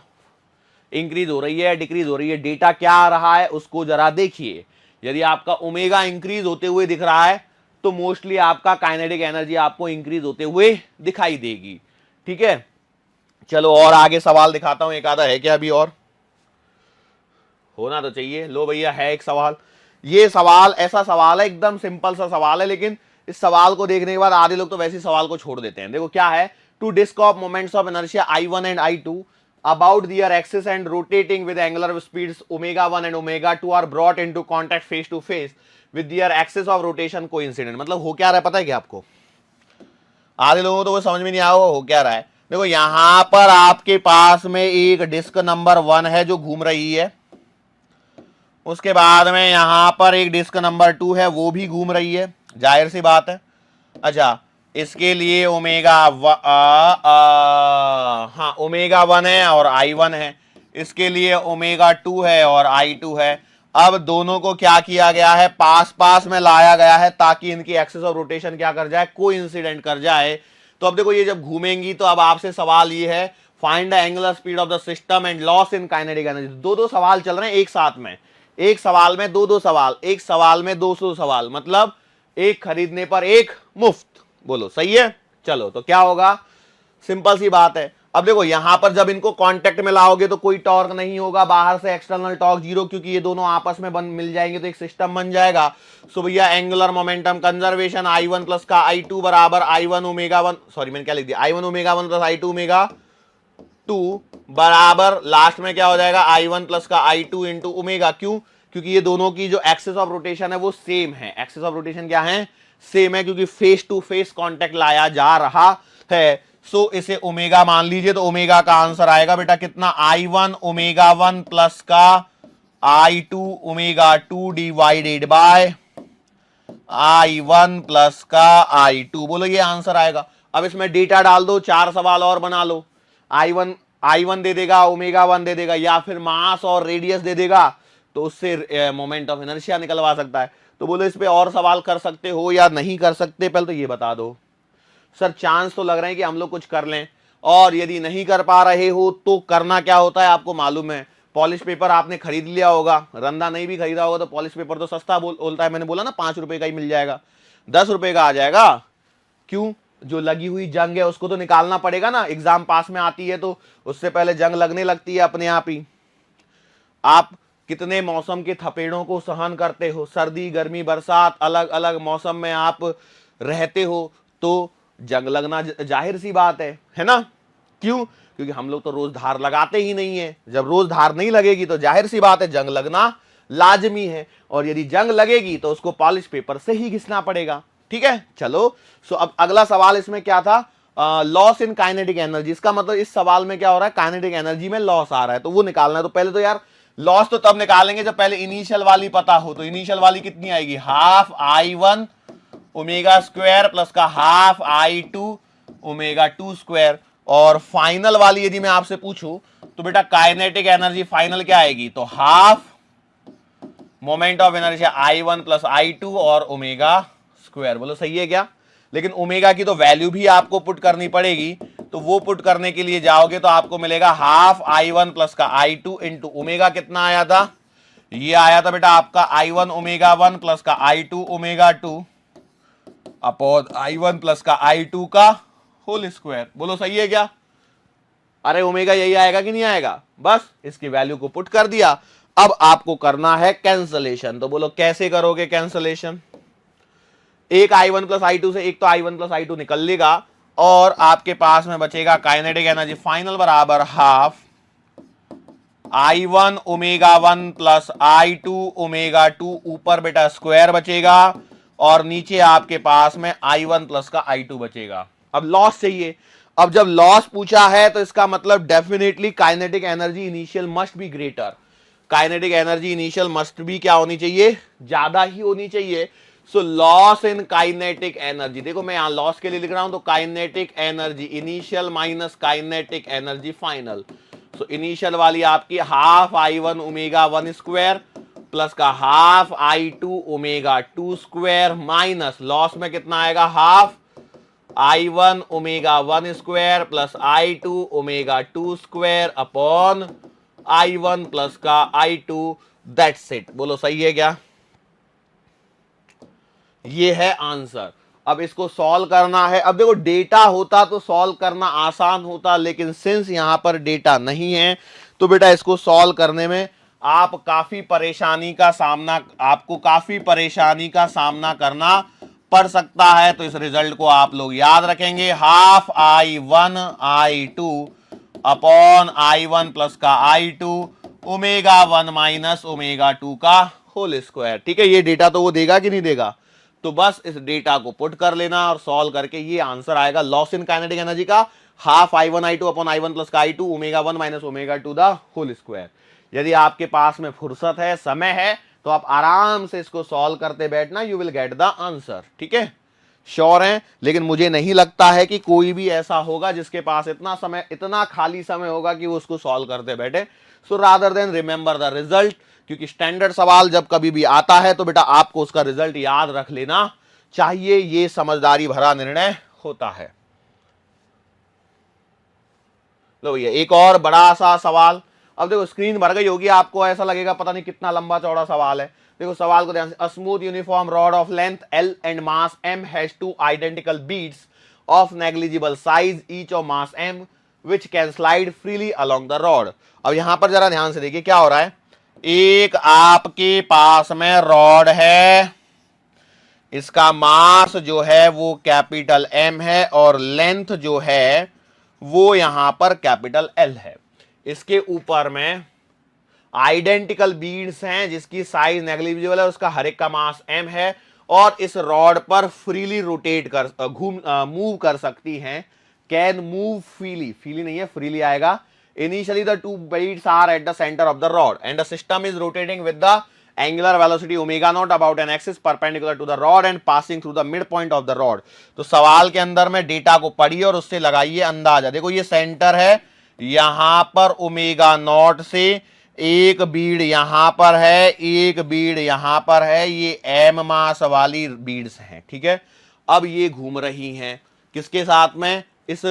A: इंक्रीज हो रही है डिक्रीज हो रही है। डेटा क्या आ रहा है उसको जरा देखिए। यदि आपका ओमेगा इंक्रीज होते हुए दिख रहा है तो मोस्टली आपका काइनेटिक एनर्जी आपको इंक्रीज होते हुए दिखाई देगी। ठीक है, चलो और आगे सवाल दिखाता हूं, एक आधा है क्या अभी और? होना तो चाहिए। लो भैया है एक सवाल। ये सवाल ऐसा सवाल है, एकदम सिंपल सा सवाल है, लेकिन इस सवाल को देखने के बाद आधे लोग तो वैसे सवाल को छोड़ देते हैं। देखो क्या है, two disc of moments of inertia I1 and I2 about their axis and rotating with angular speeds omega1 and omega2 are brought into contact face to face with their axis of rotation coincident। मतलब हो क्या रहा है पता है क्या आपको? आधे लोगों को तो वो समझ में नहीं आया हो क्या रहा है। देखो यहां पर आपके पास में एक डिस्क नंबर 1 है जो घूम रही है, उसके बाद में यहां पर एक डिस्क नंबर 2 है वो भी घूम रही है, जाहिर सी बात है। अच्छा, इसके लिए ओमेगा 1 है और I1 है, इसके लिए ओमेगा 2 है और I2 है। अब दोनों को क्या किया गया है? पास पास में लाया गया है ताकि इनकी एक्सिस ऑफ रोटेशन क्या कर जाए? कोइंसिडेंट कर जाए। तो अब देखो ये जब घूमेंगी तो अब आपसे सवाल ये है, find the angular speed of the system and loss in kinetic energy. दो सवाल चल रहे हैं एक साथ में, एक सवाल में दो सवाल, एक सवाल में 200 सवाल, मतलब एक खरीदने पर एक मुफ्त। बोलो सही है? चलो तो क्या होगा, सिंपल सी बात है। अब देखो यहां पर जब इनको कांटेक्ट में लाओगे तो कोई टॉर्क नहीं होगा, बाहर से एक्सटर्नल टॉर्क जीरो, क्योंकि ये दोनों आपस में मिल जाएंगे तो एक सिस्टम बन जाएगा। सो भैया angular momentum conservation I1 plus का I2 बराबर I1 ओमेगा 1, सॉरी मैंने क्या लिख दिया, I1 omega 1 plus I2 omega 2 बराबर लास्ट में क्या हो जाएगा, I1 प्लस का I2 इंटू ओमेगा। क्यों? क्योंकि ये दोनों की जो एक्सिस ऑफ रोटेशन है वो सेम है। एक्सिस ऑफ रोटेशन क्या है? सेम है, क्योंकि फेस टू फेस कॉन्टेक्ट लाया जा रहा है। सो इसे ओमेगा मान लीजिए, तो ओमेगा का आंसर आएगा बेटा कितना, I1 ओमेगा 1 प्लस का I2 omega 2 divided by I1 plus का I2। बोलो ये आंसर आएगा। अब इसमें डेटा डाल दो, 4 सवाल और बना लो। I1 दे देगा, ओमेगा 1 दे देगा, या फिर मास और रेडियस दे देगा, तो उससे मोमेंट ऑफ इनर्शिया निकलवा सकता है। तो बोलो इस पे और सवाल कर सकते हो या नहीं कर सकते, पहले तो ये बता दो। सर चांस तो लग रहे हैं कि हम लोग कुछ कर लें, और यदि नहीं कर पा रहे हो तो करना क्या होता है आपको मालूम है। पॉलिश पेपर आपने खरीद लिया होगा, रंदा नहीं भी खरीदा होगा तो पॉलिश पेपर तो सस्ता बोलता है। मैंने बोला ना 5 रुपए का ही मिल जाएगा, 10 रुपए का आ जाएगा। क्यों? जो लगी हुई जंग है उसको तो निकालना पड़ेगा ना। एग्जाम पास में आती है तो उससे पहले जंग लगने लगती है अपने आप ही। आप कितने मौसम के थपेड़ों को सहन करते हो, सर्दी गर्मी बरसात, अलग अलग मौसम में आप रहते हो, तो जंग लगना जाहिर सी बात है ना। क्यों? क्योंकि हम लोग तो रोज धार लगाते ही नहीं है। जब रोज धार नहीं लगेगी तो जाहिर सी बात है जंग लगना लाजमी है, और यदि जंग लगेगी तो उसको पॉलिश पेपर से ही घिसना पड़ेगा। ठीक है, चलो। सो अब अगला सवाल इसमें क्या था, लॉस इन काइनेटिक एनर्जी। इसका मतलब इस सवाल में क्या हो रहा है, काइनेटिक एनर्जी में लॉस आ रहा है, तो वो निकालना है। तो पहले तो यार लॉस तो तब निकालेंगे जब पहले इनिशियल वाली पता हो। तो इनिशियल वाली कितनी आएगी, half I1 omega square plus का हाफ I2 ओमेगा 2 स्क्वायर। और फाइनल वाली यदि मैं आपसे पूछूं तो बेटा काइनेटिक एनर्जी फाइनल क्या आएगी, तो half moment of inertia I1 plus I2 और ओमेगा स्क्वायर। बोलो सही है क्या? लेकिन ओमेगा की तो वैल्यू भी आपको पुट करनी पड़ेगी, तो वो पुट करने के लिए जाओगे तो आपको मिलेगा हाफ I1 प्लस का I2 इंटू ओमेगा कितना आया था, ये आया था बेटा आपका I1 ओमेगा 1 प्लस का I2 omega 2 upon I1 plus का I2 का होल स्क्वायर। बोलो सही है क्या? अरे ओमेगा यही आएगा कि नहीं आएगा? बस इसकी वैल्यू को पुट कर दिया। अब आपको करना है कैंसलेशन। तो बोलो कैसे करोगे कैंसलेशन? एक I1 प्लस I2 से एक तो I1 प्लस I2 निकल लेगा, और आपके पास में बचेगा काइनेटिक एनर्जी फाइनल बराबर half I1 omega 1 plus I2 omega 2, ऊपर बेटा स्क्वायर बचेगा, और नीचे आपके पास में I1 प्लस का I2 बचेगा। अब लॉस चाहिए। अब जब लॉस पूछा है तो इसका मतलब definitely kinetic energy initial must be greater. Kinetic energy initial must be क्या होनी चाहिए, ज्यादा ही होनी चाहिए। So loss in kinetic energy, देखो मैं यहां लॉस के लिए लिख रहा हूं, तो kinetic energy initial minus kinetic energy final. So initial वाली आपकी half I1 omega 1 square plus का half I2 omega 2 square minus loss में कितना आएगा, half I1 omega 1 square plus I2 omega 2 square upon I1 plus का I2। That's it. बोलो सही है क्या? ये है आंसर। अब इसको सॉल्व करना है। अब देखो डेटा होता तो सॉल्व करना आसान होता, लेकिन सिंस यहां पर डेटा नहीं है तो बेटा इसको सॉल्व करने में आपको काफी परेशानी का सामना करना पड़ सकता है। तो इस रिजल्ट को आप लोग याद रखेंगे, half I1 I2 upon I1 plus का I2 ओमेगा 1 माइनस ओमेगा 2 का होल स्क्वायर। ठीक है, ये डेटा तो वो देगा कि नहीं देगा, तो बस इस डेटा को पुट कर लेना और सॉल्व करके ये आंसर आएगा लॉस इन काइनेटिक एनर्जी का half I1 I2 upon I1 plus का I2 omega 1 minus omega 2 the whole square. यदि आपके पास में फुर्सत है, समय है, तो आप आराम से इसको सॉल्व करते बैठना, you will get the answer. ठीक है, श्योर हैं? लेकिन मुझे नहीं लगता है कि कोई भी ऐसा होगा जिसके पास इतना खाली समय होगा कि वो उसको सॉल्व करते बैठे। So rather than remember the result, क्योंकि स्टैंडर्ड सवाल जब कभी भी आता है तो बेटा आपको उसका रिजल्ट याद रख लेना चाहिए। ये समझदारी भरा निर्णय होता है। लो भैया एक और बड़ा सा सवाल। अब देखो स्क्रीन भर गई होगी, आपको ऐसा लगेगा पता नहीं कितना लंबा चौड़ा सवाल है। देखो सवाल को ध्यान से, a smooth uniform rod of length L and mass M has two identical beads of negligible size each of mass m which can slide freely along the rod. अब यहां पर जरा ध्यान से देखिए क्या हो रहा है। एक आपके पास में रॉड है, इसका मास जो है वो कैपिटल M है और लेंथ जो है वो यहां पर कैपिटल L है। इसके ऊपर में आइडेंटिकल बीड्स हैं जिसकी साइज नेग्लिजिबल है, उसका हर एक का मास m है और इस रॉड पर फ्रीली रोटेट कर मूव कर सकती हैं। कैन मूव फ्रीली नहीं है, फ्रीली आएगा। Initially the two beads are at the centre of the rod and the system is rotating with the angular velocity omega not about an axis perpendicular to the rod and passing through the mid point of the rod. तो सवाल के अंदर में डेटा को पढ़िए और उससे लगाइए अंदाजा। देखो ये सेंटर है, यहां पर ओमेगा नॉट से एक बीड यहां पर है, एक बीड यहां पर है, ये m मास वाली बीड्स हैं, ठीक है। अब ये घूम रही हैं किसके साथ में, इस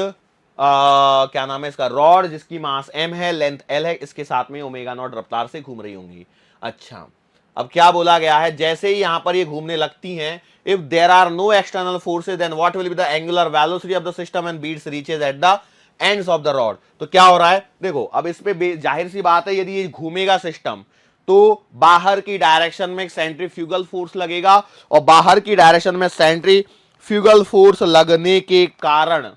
A: क्या नाम है इसका, रॉड जिसकी मास m है, लेंथ l है, इसके साथ में ओमेगा नॉट रफ्तार से घूम रही होंगी। अच्छा, अब क्या बोला गया है, जैसे ही यहां पर ये घूमने लगती हैं, if there are no external forces then what will be the angular velocity of the system and beads reaches at the ends of the rod. तो क्या हो रहा है, देखो अब इस पे जाहिर सी बात है, यदि ये घूमेगा सिस्टम तो बाहर की डायरेक्शन में सेंट्रीफ्यूगल फोर्स लगेगा और बाहर की डायरेक्शन में सेंट्रीफ्यूगल फोर्स लगने के कारण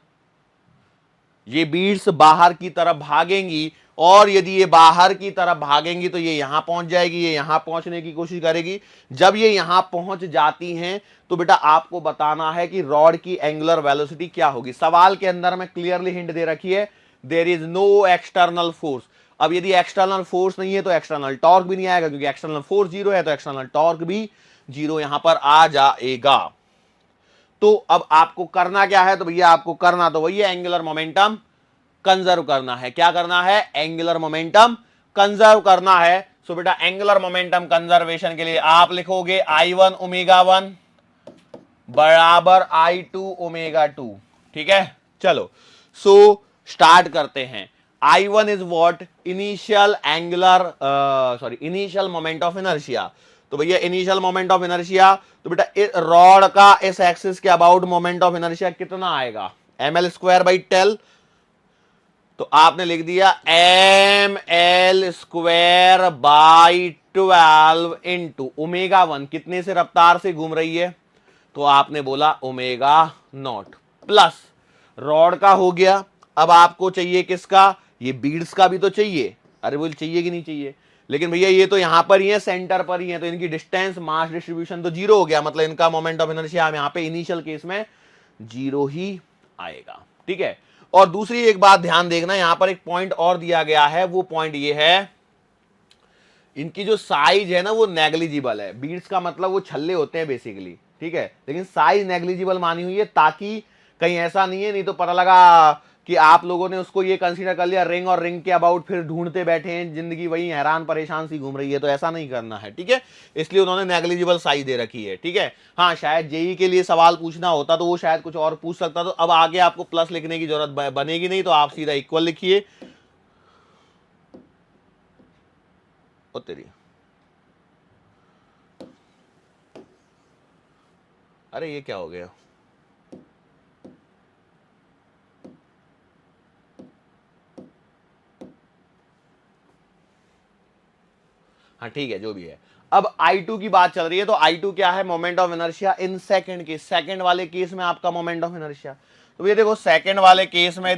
A: ये बीड्स बाहर की तरफ भागेंगी और यदि ये बाहर की तरफ भागेंगी तो ये यहां पहुंच जाएगी, ये यहां पहुंचने की कोशिश करेगी। जब ये यहां पहुंच जाती हैं तो बेटा आपको बताना है कि रॉड की एंगुलर वेलोसिटी क्या होगी। सवाल के अंदर में क्लियरली हिंट दे रखी है, there is no external force. अब यदि एक्सटर्नल फोर्स नहीं है तो एक्सटर्नल टॉर्क भी नहीं आएगा, क्योंकि एक्सटर्नल फोर्स जीरो है तो एक्सटर्नल टॉर्क भी जीरो यहां पर आ जाएगा। तो अब आपको करना क्या है, तो भैया आपको करना तो वही है, एंगुलर मोमेंटम कंजर्व करना है। क्या करना है, एंगुलर मोमेंटम कंजर्व करना है। सो बेटा एंगुलर मोमेंटम कंजर्वेशन के लिए आप लिखोगे I1 ओमेगा 1 बराबर I2 ओमेगा 2, ठीक है। चलो सो स्टार्ट करते हैं। I1 is what, initial angular initial moment of inertia. तो भैया इनिशियल मोमेंट ऑफ इनर्शिया, तो बेटा रॉड का इस एक्सिस के अबाउट मोमेंट ऑफ इनर्शिया कितना आएगा, ml स्क्वायर बाई टेल। तो आपने लिख दिया ml square by 12 into omega 1 कितने से रफ्तार से घूम रही है, तो आपने बोला ओमेगा नॉट प्लस रॉड का हो गया। अब आपको चाहिए किसका, ये बीड्स का भी तो चाहिए। अरे बोल चाहिए कि नहीं चाहिए, लेकिन भैया ये तो यहां पर ही है, सेंटर पर ही है, तो इनकी डिस्टेंस मास डिस्ट्रीब्यूशन तो जीरो हो गया, मतलब इनका मोमेंट ऑफ इनर्शिया यहां पे इनिशियल केस में जीरो ही आएगा, ठीक है। और दूसरी एक बात ध्यान देखना, यहां पर एक पॉइंट और दिया गया है, वो पॉइंट ये है, इनकी जो साइज है ना वो नेग्लिजिबल है। बीड्स का मतलब वो छल्ले होते हैं बेसिकली, ठीक है, लेकिन साइज नेग्लिजिबल मानी हुई है, ताकि कहीं ऐसा नहीं है, नहीं तो पता लगा कि आप लोगों ने उसको ये कंसीडर कर लिया रिंग और रिंग के अबाउट फिर ढूंढते बैठे हैं, जिंदगी वही हैरान परेशान सी घूम रही है, तो ऐसा नहीं करना है, ठीक है। इसलिए उन्होंने नेग्लिजिबल साइज दे रखी है, ठीक है। हाँ शायद जेई के लिए सवाल पूछना होता तो वो शायद कुछ और पूछ सकता, तो अब आगे आपको प्लस लिखने की जरूरत बनेगी नहीं, तो आप सीधा इक्वल लिखिए। ओ तेरी, अरे ये क्या हो गया, हाँ ठीक है जो भी है। अब I2 की बात चल रही है, तो I2 क्या है, moment of inertia in second के, सेकंड वाले केस में आपका मोमेंट ऑफ इनर्शिया। तो ये देखो सेकंड वाले केस में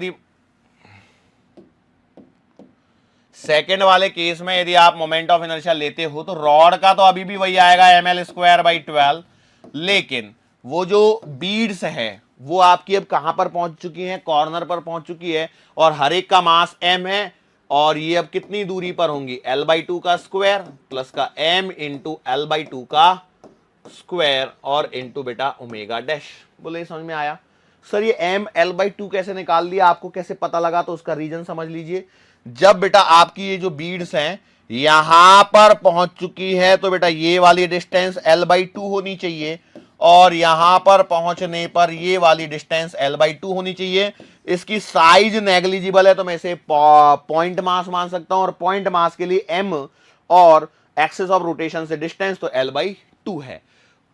A: यदि आप मोमेंट ऑफ इनर्शिया लेते हो तो रॉड का तो अभी भी वही आएगा ml स्क्वायर बाई 12, लेकिन वो जो बीड्स है वो आपकी अब कहां पर पहुंच चुकी है, कॉर्नर पर पहुंच चुकी है, और हर एक का मास m है, और ये अब कितनी दूरी पर होंगी, L/2 का स्क्वायर प्लस का m इंटू L/2 का स्क्वायर और इंटू बेटा ओमेगा डैश। बोले समझ में आया सर, ये m L/2 कैसे निकाल लिया, आपको कैसे पता लगा, तो उसका रीजन समझ लीजिए। जब बेटा आपकी ये जो बीड्स हैं यहां पर पहुंच चुकी है, तो बेटा ये वाली डिस्टेंस L/2 होनी चाहिए, और यहां पर पहुंचने पर ये वाली डिस्टेंस L/2 होनी चाहिए। इसकी साइज नेग्लिजिबल है, तो मैं इसे पॉइंट मास मान सकता हूं, और पॉइंट मास के लिए m और एक्सिस ऑफ रोटेशन से डिस्टेंस तो L/2 है।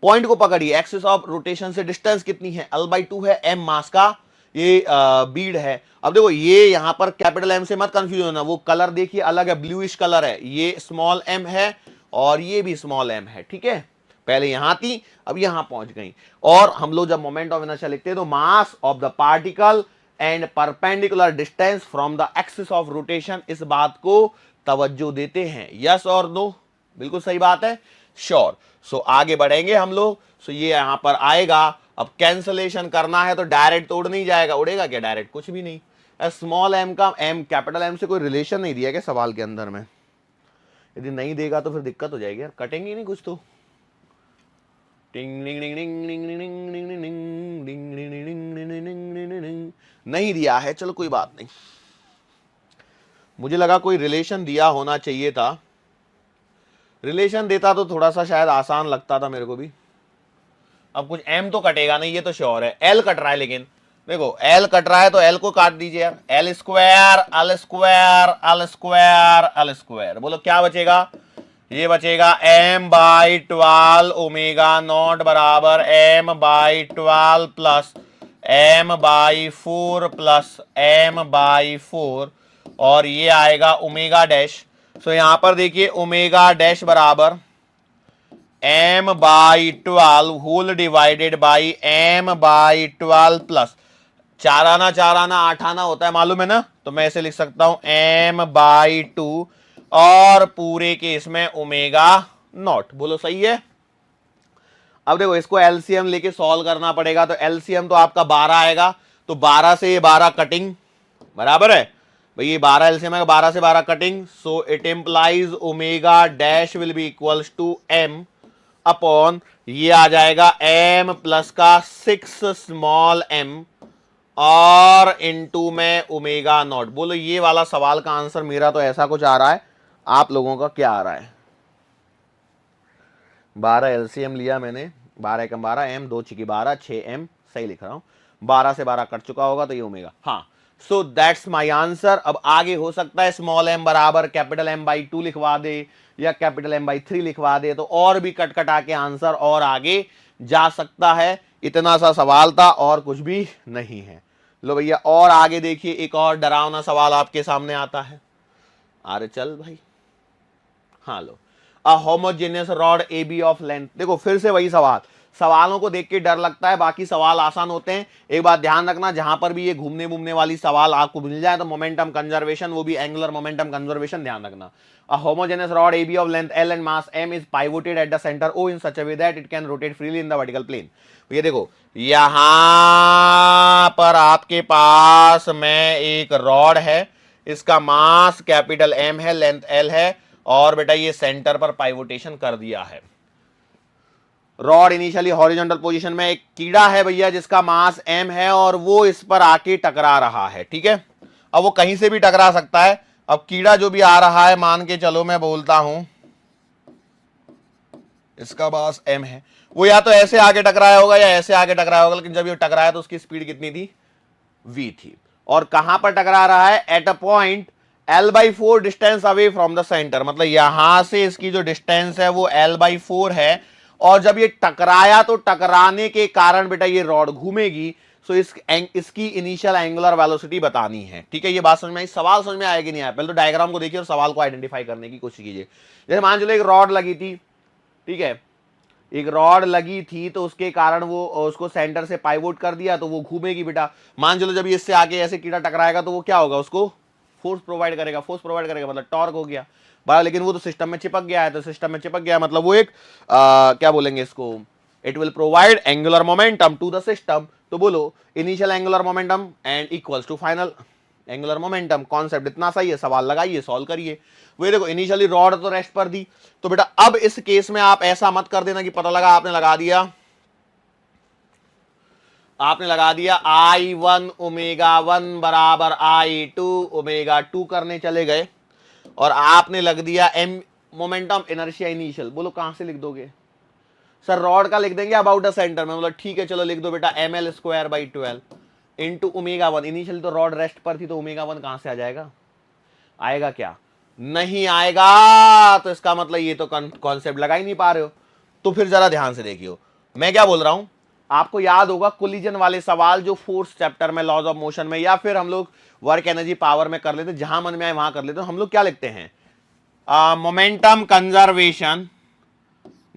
A: पॉइंट को पकड़िए, एक्सिस ऑफ रोटेशन से डिस्टेंस कितनी है, L/2 है, M मास का ये बीड है। अब देखो ये यहां पर कैपिटल एम से मत कंफ्यूज होना, वो कलर देखिए अलग है, ब्लूइश कलर है, ये स्मॉल एम है और ये भी स्मॉल एम है, ठीक है। पहले यहां थी, अब यहां पहुंच गई। और हम लोग जब मोमेंट ऑफ इनर्शिया लिखते हैं तो mass of the particle and perpendicular distance from the axis of rotation, इस बात को तवज्जो देते हैं। यस और नो, बिल्कुल सही बात है, श्योर। सो आगे बढ़ेंगे हम लोग। सो ये यहां पर आएगा। अब कैंसलेशन करना है तो डायरेक्ट तोड़ नहीं जाएगा, उड़ेगा क्या डायरेक्ट, कुछ भी नहीं। स्मॉल एम का एम कैपिटल एम से कोई रिलेशन नहीं दिया क्या सवाल के अंदर में, यदि नहीं देगा तो फिर दिक्कत हो जाएगी यार, कटेंगे नहीं कुछ तो। नहीं दिया है, चलो कोई बात नहीं, मुझे लगा कोई रिलेशन दिया होना चाहिए था, रिलेशन देता तो थोड़ा सा शायद आसान लगता था मेरे को भी। अब कुछ एम तो कटेगा नहीं, ये तो श्योर है। एल कट रहा है, लेकिन देखो एल कट रहा है तो एल को काट दीजिए यार, L square L square L square L square, बोलो क्या बचेगा, ये बचेगा m/12 ओमेगा नॉट बराबर m/12 plus m/4 plus m/4 और ये आएगा ओमेगा डैश। सो यहां पर देखिए ओमेगा डैश बराबर m/12 whole divided by m/12 plus 4 आना 4 आना 8 आना होता है मालूम है ना, तो मैं ऐसे लिख सकता हूं m/2 और पूरे केस में ओमेगा नॉट, बोलो सही है। अब देखो इसको एलसीएम लेके सॉल्व करना पड़ेगा, तो एलसीएम तो आपका 12 आएगा, तो 12 से ये 12 कटिंग बराबर है भाई, ये 12 एलसीएम है, 12 से 12 cutting. So it implies omega dash will be equals to m upon ये आ जाएगा m प्लस का 6 स्मॉल m और इनटू में ओमेगा नॉट। बोलो ये वाला सवाल का आंसर मेरा तो ऐसा कुछ आ रहा है, आप लोगों का क्या आ रहा है। 12 एलसीएम लिया मैंने, 12 एकम 12 m 2 छिकी 12 6m, सही लिख रहा हूं, 12 से 12 कट चुका होगा तो ये ओमेगा, हाँ। So that's my answer. अब आगे हो सकता है स्मॉल m बराबर कैपिटल M/2 लिखवा दे या कैपिटल M/3 लिखवा दे, तो और भी कट कटा के आंसर और आगे जा सकता है। इतना सा सवाल था और कुछ भी नहीं है। लो भैया और आगे देखिए, एक और डरावना सवाल आपके सामने आता है। अरे चल भाई, हाँ लो, a homogeneous rod A B of length. देखो फिर से वही सवाल, सवालों को देख के डर लगता है, बाकी सवाल आसान होते हैं। एक बात ध्यान रखना, जहां पर भी ये घूमने घूमने वाली सवाल आपको मिल जाए तो मोमेंटम कंजर्वेशन, वो भी एंगुलर मोमेंटम कंजर्वेशन ध्यान रखना। A homogeneous rod A B of length L and mass M is pivoted at the centre O in such a way that it can rotate freely in the vertical plane. ये देखो यहां पर आपके पास में एक रॉड है, इसका मास कैपिटल एम है, लेंथ एल है, और बेटा ये सेंटर पर पाइवोटेशन कर दिया है। रॉड इनिशियली हॉरिजॉन्टल पोजीशन में, एक कीड़ा है भैया जिसका मास m है और वो इस पर आके टकरा रहा है, ठीक है। अब वो कहीं से भी टकरा सकता है। अब कीड़ा जो भी आ रहा है, मान के चलो मैं बोलता हूं इसका मास m है, वो या तो ऐसे आगे टकराया होगा या ऐसे आगे टकराया होगा, लेकिन जब ये टकराया तो उसकी स्पीड कितनी थी, v थी। और कहां पर टकरा रहा है, at a point L/4 distance away from the centre, मतलब यहां से इसकी जो डिस्टेंस है वो L/4 है, और जब ये टकराया तो टकराने के कारण बेटा ये रॉड घूमेगी। सो इसकी इनिशियल एंगुलर वेलोसिटी बतानी है, ठीक है। ये बात समझ में आई, सवाल समझ में आएगी नहीं आया, पहले तो डायग्राम को देखिए और सवाल को आइडेंटिफाई करने की कोशिश कीजिए। जैसे मान चलो एक रॉड लगी थी, ठीक है, एक रॉड लगी थी तो उसके कारण वो उसको सेंटर से पाइवोट कर दिया तो वो घूमेगी बेटा। मान चलो जब इससे आगे ऐसे कीड़ा टकराएगा तो वो क्या होगा, उसको फोर्स प्रोवाइड करेगा, फोर्स प्रोवाइड करेगा मतलब टॉर्क हो गया बड़ा, लेकिन वो तो सिस्टम में चिपक गया है, तो सिस्टम में चिपक गया मतलब वो एक क्या बोलेंगे इसको, it will provide angular momentum to the system. तो बोलो initial angular momentum and equals to final angular momentum. Concept इतना सही है, सवाल लगाइए, सॉल्व करिए। वो देखो इनिशियली रॉड तो रेस्ट पर दी, तो बेटा अब इस केस में आप ऐसा मत कर देना कि पता लगा आपने लगा दिया I1 ओमेगा 1 बराबर I2 ओमेगा 2 करने चले गए और आपने लग दिया m मोमेंटम इनर्शिया इनिशियल। बोलो कहां से लिख दोगे सर, रॉड का लिख देंगे अबाउट द सेंटर में, मतलब ठीक है चलो लिख दो बेटा ml²/12 इंटू ओमेगा 1। इनिशियल तो रॉड रेस्ट पर थी तो ओमेगा 1 कहां से आ जाएगा, आएगा क्या, नहीं आएगा, तो इसका मतलब ये तो कॉन्सेप्ट लगा ही नहीं पा रहे हो। तो फिर जरा ध्यान से देखियो मैं क्या बोल रहा हूं। आपको याद होगा कोलिजन वाले सवाल जो फोर्थ चैप्टर में लॉज ऑफ मोशन में या फिर हम लोग वर्क एनर्जी पावर में कर लेते, जहां मन में आए वहां कर लेते, हम लोग क्या लिखते हैं, momentum conservation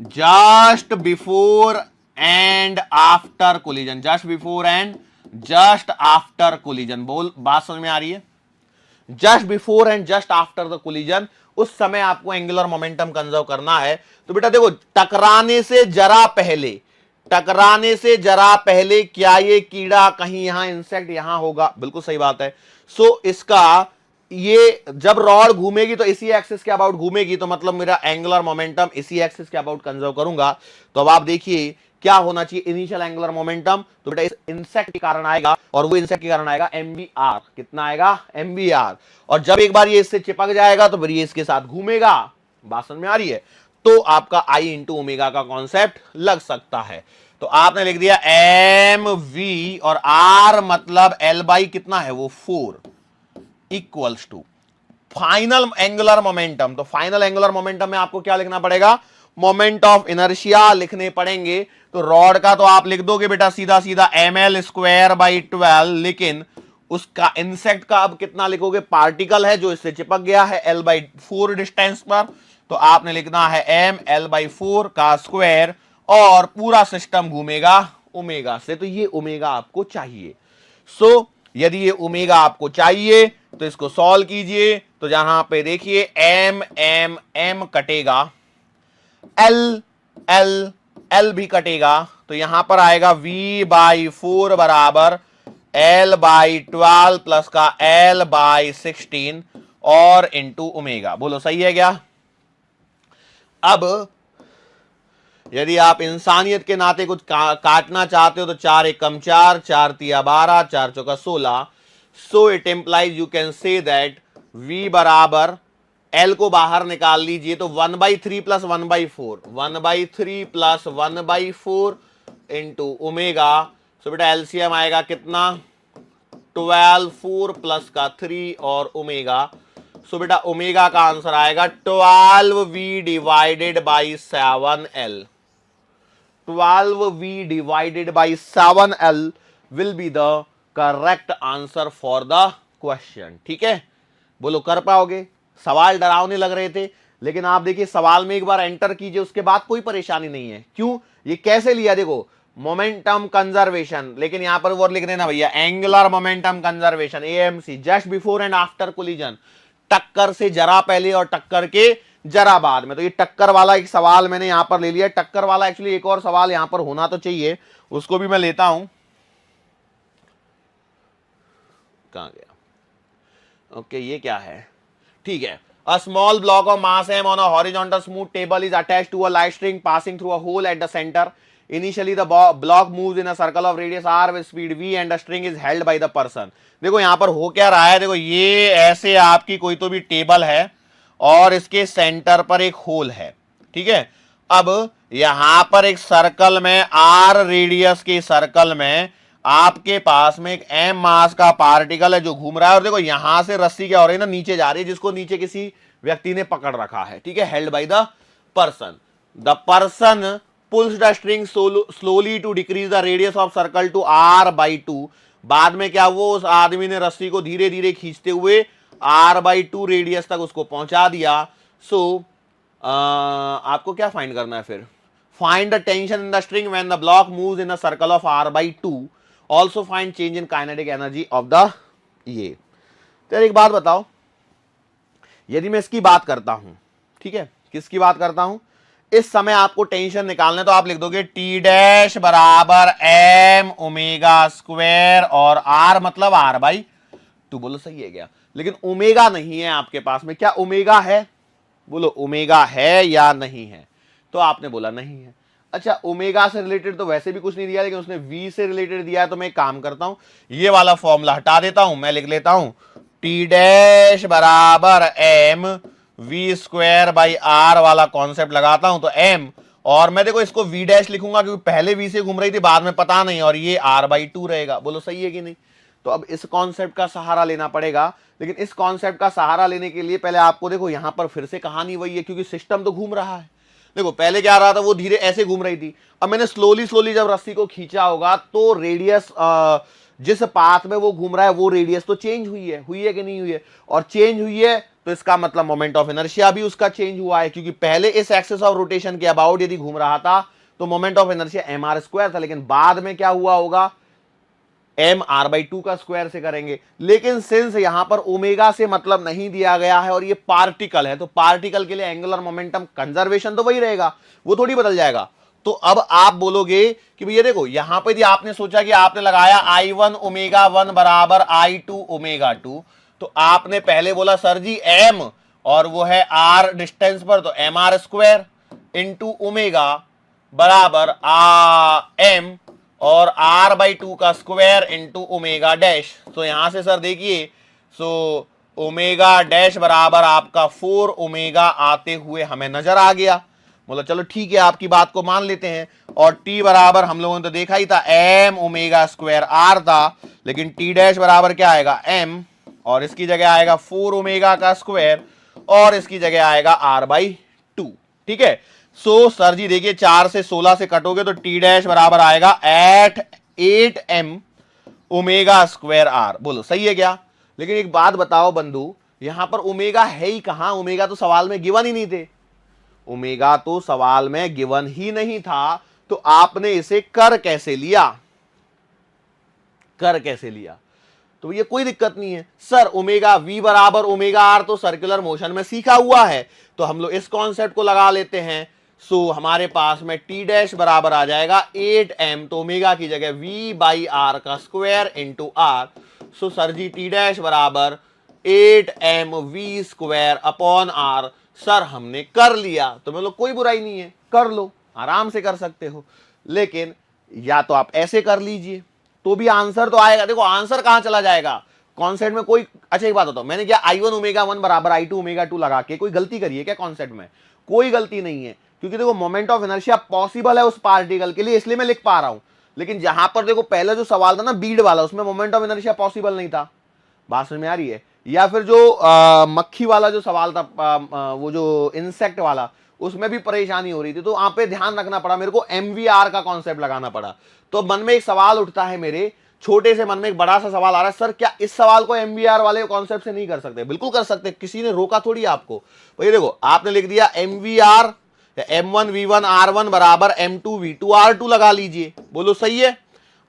A: just before and after collision, just before and just after collision. बोल बात समझ में आ रही है? Just before and just after the collision, उस समय आपको एंगुलर मोमेंटम कंजर्व करना है। तो बेटा देखो, टकराने से जरा पहले, टकराने से जरा पहले क्या ये कीड़ा कहीं यहां इंसेक्ट यहां होगा? बिल्कुल सही बात है। सो इसका ये जब रॉड घूमेगी तो इसी एक्सिस के अबाउट घूमेगी, तो मतलब मेरा एंगुलर मोमेंटम इसी एक्सिस के अबाउट कंजर्व करूंगा। तो अब आप देखिए क्या होना चाहिए, इनिशियल एंगुलर मोमेंटम, तो बेटा इस इंसेक्ट के कारण आएगा, और वो इंसेक्ट के कारण आएगा MVR। कितना आएगा? MVR। और जब एक बार ये इससे चिपक जाएगा तो फिर ये इसके साथ घूमेगा। बात समझ में आ रही है? तो आपका I इंटू ओमेगा का कॉन्सेप्ट लग सकता है। तो आपने लिख दिया MV और R मतलब L बाई कितना है वो 4 equals to final angular momentum. तो फाइनल एंगुलर मोमेंटम में आपको क्या लिखना पड़ेगा? मोमेंट ऑफ इनर्शिया लिखने पड़ेंगे। तो रॉड का तो आप लिख दोगे बेटा सीधा सीधा ml स्क्वायर बाई 12, लेकिन उसका इंसेक्ट का अब कितना लिखोगे? पार्टिकल है जो इससे चिपक गया है L बाई 4 डिस्टेंस पर, तो आपने लिखना है ML बाई 4 का स्क्वायर, और पूरा सिस्टम घूमेगा ओमेगा से। तो ये ओमेगा आपको चाहिए। सो यदि ये ओमेगा आपको चाहिए तो इसको सॉल्व कीजिए। तो जहां पे देखिए M कटेगा, L भी कटेगा, तो यहां पर आएगा V बाई 4 बराबर L बाई 12 प्लस का L बाई 16 और इंटू ओमेगा। बोलो सही है क्या? अब यदि आप इंसानियत के नाते कुछ काटना चाहते हो तो 4 एकम 4, 4 तिया 12, 4 चौका 16। सो it implies you can say that V बराबर L को बाहर निकाल लीजिए, तो 1/3 प्लस 1/4, 1/3 प्लस 1/4 इंटू ओमेगा। सो बेटा एलसीएम आएगा कितना? 12, 4 प्लस का 3 और ओमेगा। सो बेटा ओमेगा का आंसर आएगा 12V divided by 7L। 12V divided by 7L will be the correct answer for the question. ठीक है, बोलो कर पाओगे? सवाल डरावने लग रहे थे, लेकिन आप देखिए सवाल में एक बार एंटर कीजिए, उसके बाद कोई परेशानी नहीं है। क्यों? ये कैसे लिया? देखो मोमेंटम कंजर्वेशन, लेकिन यहां पर वो लिख देना भैया angular momentum conservation AMC, just before and after collision, टक्कर से जरा पहले और टक्कर के जरा बाद में। तो ये टक्कर वाला एक सवाल मैंने यहां पर ले लिया। टक्कर वाला एक्चुअली एक और सवाल यहां पर होना तो चाहिए, उसको भी मैं लेता हूं। कहां गया? ओके, ये क्या है? ठीक है, a small block of mass m on a horizontal smooth table is attached to a light string passing through a hole at the center. Initially the block moves in a circle of radius r with speed v and the string is held by the person. देखो यहां पर हो क्या रहा है, देखो ये ऐसे आपकी कोई तो भी टेबल है और इसके सेंटर पर एक होल है। ठीक है, अब यहां पर एक सर्कल में r रेडियस के सर्कल में आपके पास में एक m मास का पार्टिकल है जो घूम रहा है, और देखो यहां से रस्सी क्या हो रही है ना, नीचे जा रही है, जिसको नीचे किसी व्यक्ति ने पकड़ रखा है। ठीक है, held by the person. The person pulls the string slowly to decrease the radius of circle to r/2। बाद में क्या, वो उस आदमी ने रस्सी को धीरे धीरे खींचते हुए r/2 रेडियस तक उसको पहुंचा दिया। सो आपको क्या फाइंड करना है फिर? Find the tension in the string when the block moves in the circle of r/2। Also find change in kinetic energy of the ये। तो एक बात बताओ, यदि मैं इसकी बात करता हूं, ठीक है, किसकी बात करता हूं, इस समय आपको टेंशन निकालने, तो आप लिख दोगे टी डैश बराबर m ओमेगा स्क्वायर और r मतलब r/2। बोलो सही है क्या? लेकिन ओमेगा नहीं है आपके पास में। क्या ओमेगा है? बोलो ओमेगा है या नहीं है? तो आपने बोला नहीं है। अच्छा, ओमेगा से रिलेटेड तो वैसे भी कुछ नहीं दिया, लेकिन उसने v से रिलेटेड दिया है, तो मैं एक काम करता हूं, ये वाला फॉर्मूला हटा देता हूं, मैं लिख लेता हूं टी डैश बराबर m v square by r वाला कॉन्सेप्ट लगाता हूं, तो m, और मैं देखो इसको v डैश लिखूंगा क्योंकि पहले v से घूम रही थी, बाद में पता नहीं, और ये r/2 रहेगा। बोलो सही है कि नहीं? तो अब इस कॉन्सेप्ट का सहारा लेना पड़ेगा, लेकिन इस कॉन्सेप्ट का सहारा लेने के लिए पहले आपको देखो यहां पर फिर से कहानी वही है, क्योंकि सिस्टम तो घूम रहा है। देखो पहले क्या रहा था, वो धीरे ऐसे घूम रही थी, अब मैंने स्लोली स्लोली जब रस्सी को खींचा होगा तो रेडियस जिस पाथ में वो घूम रहा है वो रेडियस तो चेंज हुई है कि नहीं हुई है, और चेंज हुई है तो इसका मतलब मोमेंट ऑफ इनर्शिया भी उसका चेंज हुआ है, क्योंकि पहले इस एक्सिस ऑफ रोटेशन के अबाउट यदि घूम रहा था तो मोमेंट ऑफ इनर्शिया mr² था, लेकिन बाद में क्या हुआ होगा, mr/2 का स्क्वायर से करेंगे। लेकिन सिंस यहां पर ओमेगा से मतलब नहीं दिया गया है और ये पार्टिकल है, तो पार्टिकल के लिए एंगुलर मोमेंटम कंजर्वेशन तो वही रहेगा, वो थोड़ी बदल जाएगा। तो अब आप बोलोगे कि भैया देखो यहां पे यदि आपने सोचा कि आपने लगाया I1 ओमेगा 1 बराबर I2 ओमेगा 2, तो आपने पहले बोला सर जी m और वो है r डिस्टेंस पर, तो mr² इंटू ओमेगा बराबर m और r/2 का स्क्वायर इंटू ओमेगा डैश। तो यहां से सर देखिए, सो ओमेगा डैश बराबर आपका 4 ओमेगा आते हुए हमें नजर आ गया। बोला चलो ठीक है, आपकी बात को मान लेते हैं। और t बराबर हम लोगों ने तो देखा ही था m ओमेगा स्क्वायर r था, लेकिन t डैश बराबर क्या आएगा m, और इसकी जगह आएगा 4 ओमेगा का स्क्वायर, और इसकी जगह आएगा r/2। ठीक है, सो सर जी देखिए 4 से 16 से कटोगे तो टी डैश बराबर आएगा 8m ओमेगा स्क्वायर r। बोलो सही है क्या? लेकिन एक बात बताओ बंधु, यहां पर ओमेगा है ही कहां, ओमेगा तो सवाल में गिवन ही नहीं थे, ओमेगा तो सवाल में गिवन ही नहीं था, तो आपने इसे कर कैसे लिया, कर कैसे लिया? तो ये कोई दिक्कत नहीं है सर, ओमेगा v बराबर ओमेगा r तो सर्कुलर मोशन में सीखा हुआ है, तो हम लोग इस कॉन्सेप्ट को लगा लेते हैं। सो हमारे पास में टी डैश बराबर आ जाएगा 8m, तो ओमेगा की जगह v/r का square into r। So sir G T dash बराबर 8mv² अपॉन r। सर हमने कर लिया, तो मतलब कोई बुराई नहीं है, कर लो, आराम से कर सकते हो, लेकिन या तो आप ऐसे कर लीजिए तो भी आंसर तो आएगा। देखो आंसर कहां चला जाएगा कॉन्सेप्ट में कोई। अच्छा एक बात बताओ, मैंने क्या I1 ओमेगा 1 बराबर I2 ओमेगा 2 लगा के कोई गलती करी है क्या कॉन्सेप्ट में? कोई गलती नहीं है, क्योंकि देखो मोमेंट ऑफ इनर्शिया पॉसिबल है उस पार्टिकल के लिए, इसलिए मैं लिख पा रहा हूं। लेकिन जहां पर देखो पहले जो सवाल था ना बीड वाला, उसमें मोमेंट ऑफ इनर्शिया पॉसिबल नहीं था। बात समझ में आ रही है? या फिर जो मक्खी वाला जो सवाल था, वो जो इंसेक्ट वाला, उसमें भी परेशानी हो रही थी, तो वहां पे ध्यान रखना पड़ा मेरे को, MVR का कॉन्सेप्ट लगाना पड़ा। तो मन में एक सवाल उठता है, मेरे छोटे से मन में एक बड़ा सा सवाल आ रहा है, सर क्या इस सवाल को MVR वाले कॉन्सेप्ट से नहीं कर सकते? बिल्कुल कर सकते, किसी ने रोका थोड़ी आपको। भाई देखो आपने लिख दिया MVR M1V1 R1 बराबर M2V2 R2 लगा लीजिए, बोलो सही है।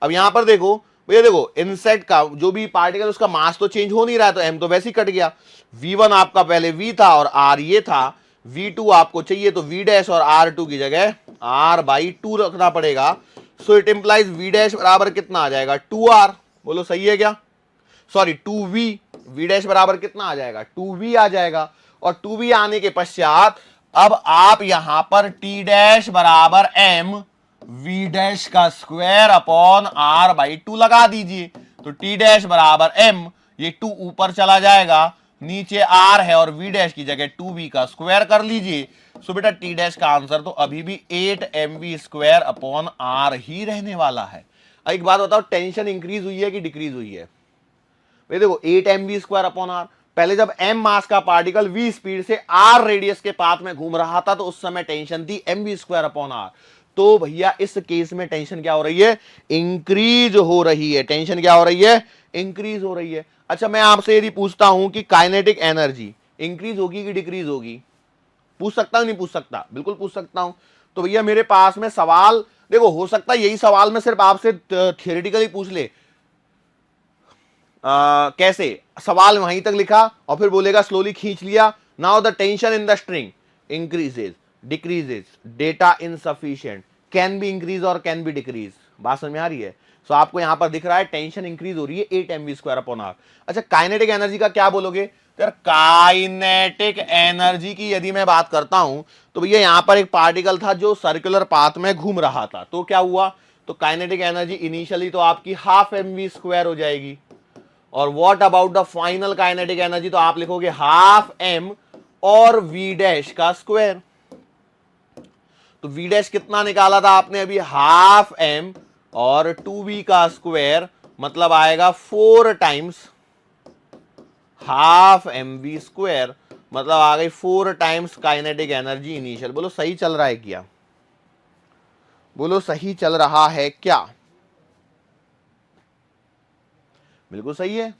A: अब यहां पर देखो भैया, देखो इनसेट का जो भी पार्टिकल उसका मास तो चेंज हो नहीं रहा है, तो M तो वैसे ही कट गया। V1 आपका पहले V था और R ये था, V2 आपको चाहिए तो V डैश और R2 की जगह R/2 रखना पड़ेगा। सो इट इंप्लाइज V डैश बराबर कितना आ जाएगा 2R। बोलो सही है क्या? सॉरी 2V, V डैश बराबर कितना आ जाएगा 2V आ जाएगा। और 2V आने के पश्चात अब आप यहां पर T डैश बराबर M V डैश का स्क्वायर अपॉन R/2 लगा दीजिए। तो T डैश बराबर M, ये 2 ऊपर चला जाएगा, नीचे R है और V डैश की जगह 2V का स्क्वायर कर लीजिए। सो बेटा T डैश का आंसर तो अभी भी 8mv² अपॉन R ही रहने वाला है। अब एक बात बताओ, टेंशन इंक्रीज हुई है कि डिक्रीज हुई है? भाई देखो 8mv² अपॉन R, पहले जब m मास का पार्टिकल v स्पीड से r रेडियस के पाथ में घूम रहा था तो उस समय टेंशन थी mv² अपॉन R। तो भैया इस केस में टेंशन क्या हो रही है? इंक्रीज हो रही है। टेंशन क्या हो रही है? इंक्रीज हो रही है। अच्छा मैं आपसे यदि पूछता हूं कि काइनेटिक एनर्जी इंक्रीज होगी कि डिक्रीज होगी, पूछ सकता हूं नहीं पूछ सकता? बिल्कुल पूछ सकता हूं। तो भैया मेरे पास में सवाल देखो, हो सकता है यही सवाल मैं सिर्फ आपसे थियोरेटिकली पूछ ले। कैसे? सवाल वहीं तक लिखा और फिर बोलेगा स्लोली खींच लिया, now the tension in the string increases decreases, data insufficient, can be increase और कैन बी डिक्रीज। बात समझ में आ रही है? सो आपको यहां पर दिख रहा है टेंशन इंक्रीज हो रही है 8mv² अपॉन R। अच्छा काइनेटिक एनर्जी का क्या बोलोगे? यार काइनेटिक एनर्जी की यदि मैं बात करता हूं तो भैया यहां पर एक पार्टिकल था जो सर्कुलर पाथ में घूम रहा था, तो क्या हुआ? तो काइनेटिक एनर्जी इनिशियली तो आपकी 12mv² हो जाएगी, और what about the final kinetic energy? तो आप लिखोगे 12m और v डैश का स्क्वायर। तो v डैश कितना निकाला था आपने अभी? 12m और 2v का स्क्वायर, मतलब आएगा 4 टाइम्स 12mv² मतलब आ गई 4 टाइम्स काइनेटिक एनर्जी इनिशियल। बोलो सही चल रहा है क्या? बोलो सही चल रहा है क्या? बिल्कुल सही है।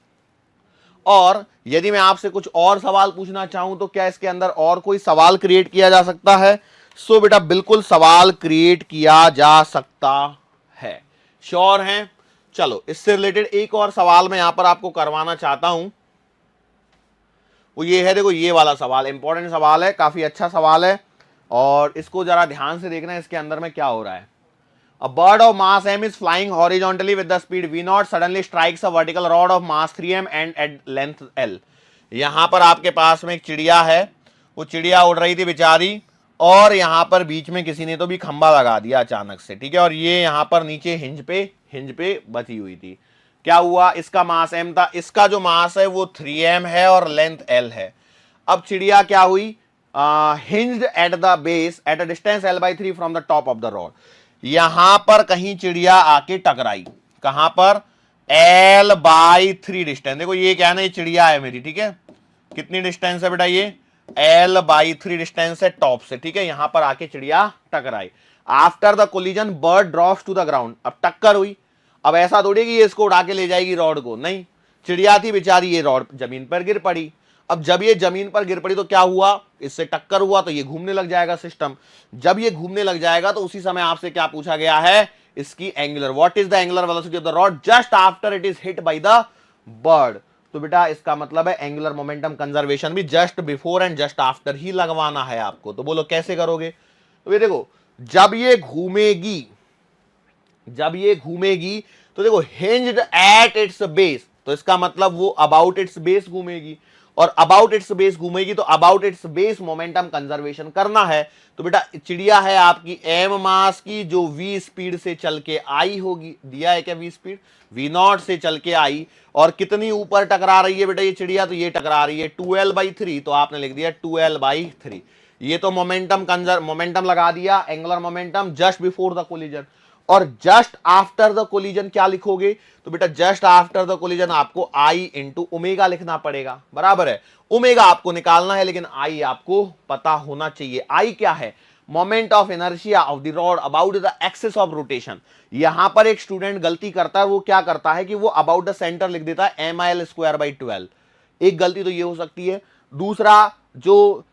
A: और यदि मैं आपसे कुछ और सवाल पूछना चाहूं तो क्या इसके अंदर और कोई सवाल क्रिएट किया जा सकता है? सो बेटा बिल्कुल सवाल क्रिएट किया जा सकता है। श्योर हैं? चलो इससे रिलेटेड एक और सवाल मैं यहां पर आपको करवाना चाहता हूं। वो ये है, देखो ये वाला सवाल इंपॉर्टेंट सवाल है, काफी अच्छा सवाल है और इसको जरा ध्यान से देखना है इसके अंदर में क्या हो रहा है। A bird of mass m is flying horizontally with the speed v0 suddenly strikes a vertical rod of mass 3m and at length l। यहां पर आपके पास में एक चिड़िया है, वो चिड़िया उड़ रही थी बेचारी और यहां पर बीच में किसी ने तो भी खंबा लगा दिया अचानक से, ठीक है, और ये यहां पर नीचे हिंज पे बची हुई थी। क्या हुआ? इसका मास m था, इसका जो मास है वो 3m है और लेंथ l है। अब चिड़िया क्या हुई? Hinged at the base at a distance l/3 from the top of the rod. यहां पर कहीं चिड़िया आके टकराई, कहां पर? l/3 distance. देखो ये क्या है ना, ये चिड़िया है मेरी, ठीक है, कितनी डिस्टेंस है बेटा? ये l/3 डिस्टेंस है टॉप से, ठीक है, यहां पर आके चिड़िया टकराई। After the collision bird drops to the ground. अब टक्कर हुई, अब ऐसा थोड़ी कि ये इसको उड़ा के ले जाएगी रॉड को, नहीं, चिड़िया थी बेचारी, ये रॉड जमीन पर गिर पड़ी। अब जब ये जमीन पर गिर पड़ी तो क्या हुआ? इससे टक्कर हुआ तो ये घूमने लग जाएगा सिस्टम। जब ये घूमने लग जाएगा तो उसी समय आपसे क्या पूछा गया है? इसकी angular, what is the angular velocity of the rod just after it is hit by the bird. तो बेटा इसका मतलब है एंगुलर मोमेंटम कंजर्वेशन भी just before and just after he लगवाना है आपको। तो बोलो कैसे करोगे? तो ये देखो, जब ये घूमेगी तो देखो हिंज्ड एट इट्स बेस, तो इसका मतलब वो अबाउट इट्स बेस घूमेगी, और अबाउट इट्स बेस घूमेगी तो about it's base momentum conservation करना है। तो बेटा चिड़िया है आपकी m मास की, जो v स्पीड से चल के आई होगी, दिया है क्या v स्पीड? v0 से चल के आई, और कितनी ऊपर टकरा रही है बेटा ये चिड़िया? तो ये टकरा रही है 2l/3, तो आपने लिख दिया 2l/3। ये तो मोमेंटम लगा दिया, angular momentum just before the collision. और जस्ट आफ्टर द कोलिजन क्या लिखोगे? तो बेटा जस्ट आफ्टर द कोलिजन आपको आई इंटू ओमेगा लिखना पड़ेगा, बराबर है। ओमेगा आपको निकालना है लेकिन आई आपको पता होना चाहिए। आई क्या है? Moment of inertia of the rod about the axis of rotation. यहां पर एक स्टूडेंट गलती करता है, वो क्या करता है कि वो अबाउट द सेंटर लिख देता है mil²/12। एक गलती तो ये हो सकती है। दूसरा, जो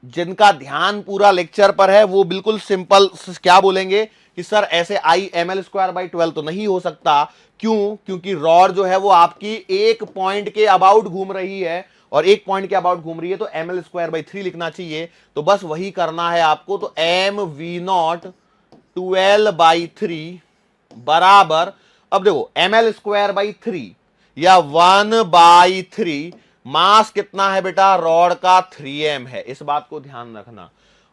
A: जिनका ध्यान पूरा लेक्चर पर है वो बिल्कुल सिंपल क्या बोलेंगे कि सर ऐसे आई ml²/12 तो नहीं हो सकता। क्यों? क्योंकि रॉड जो है वो आपकी एक पॉइंट के अबाउट घूम रही है, और एक पॉइंट के अबाउट घूम रही है तो ml²/3 लिखना चाहिए। तो बस वही करना है आपको। तो mv0 12/3 बराबर, अब देखो ml²/3 या 1/3, मास कितना है बेटा? रॉड का 3m है, इस बात को ध्यान रखना,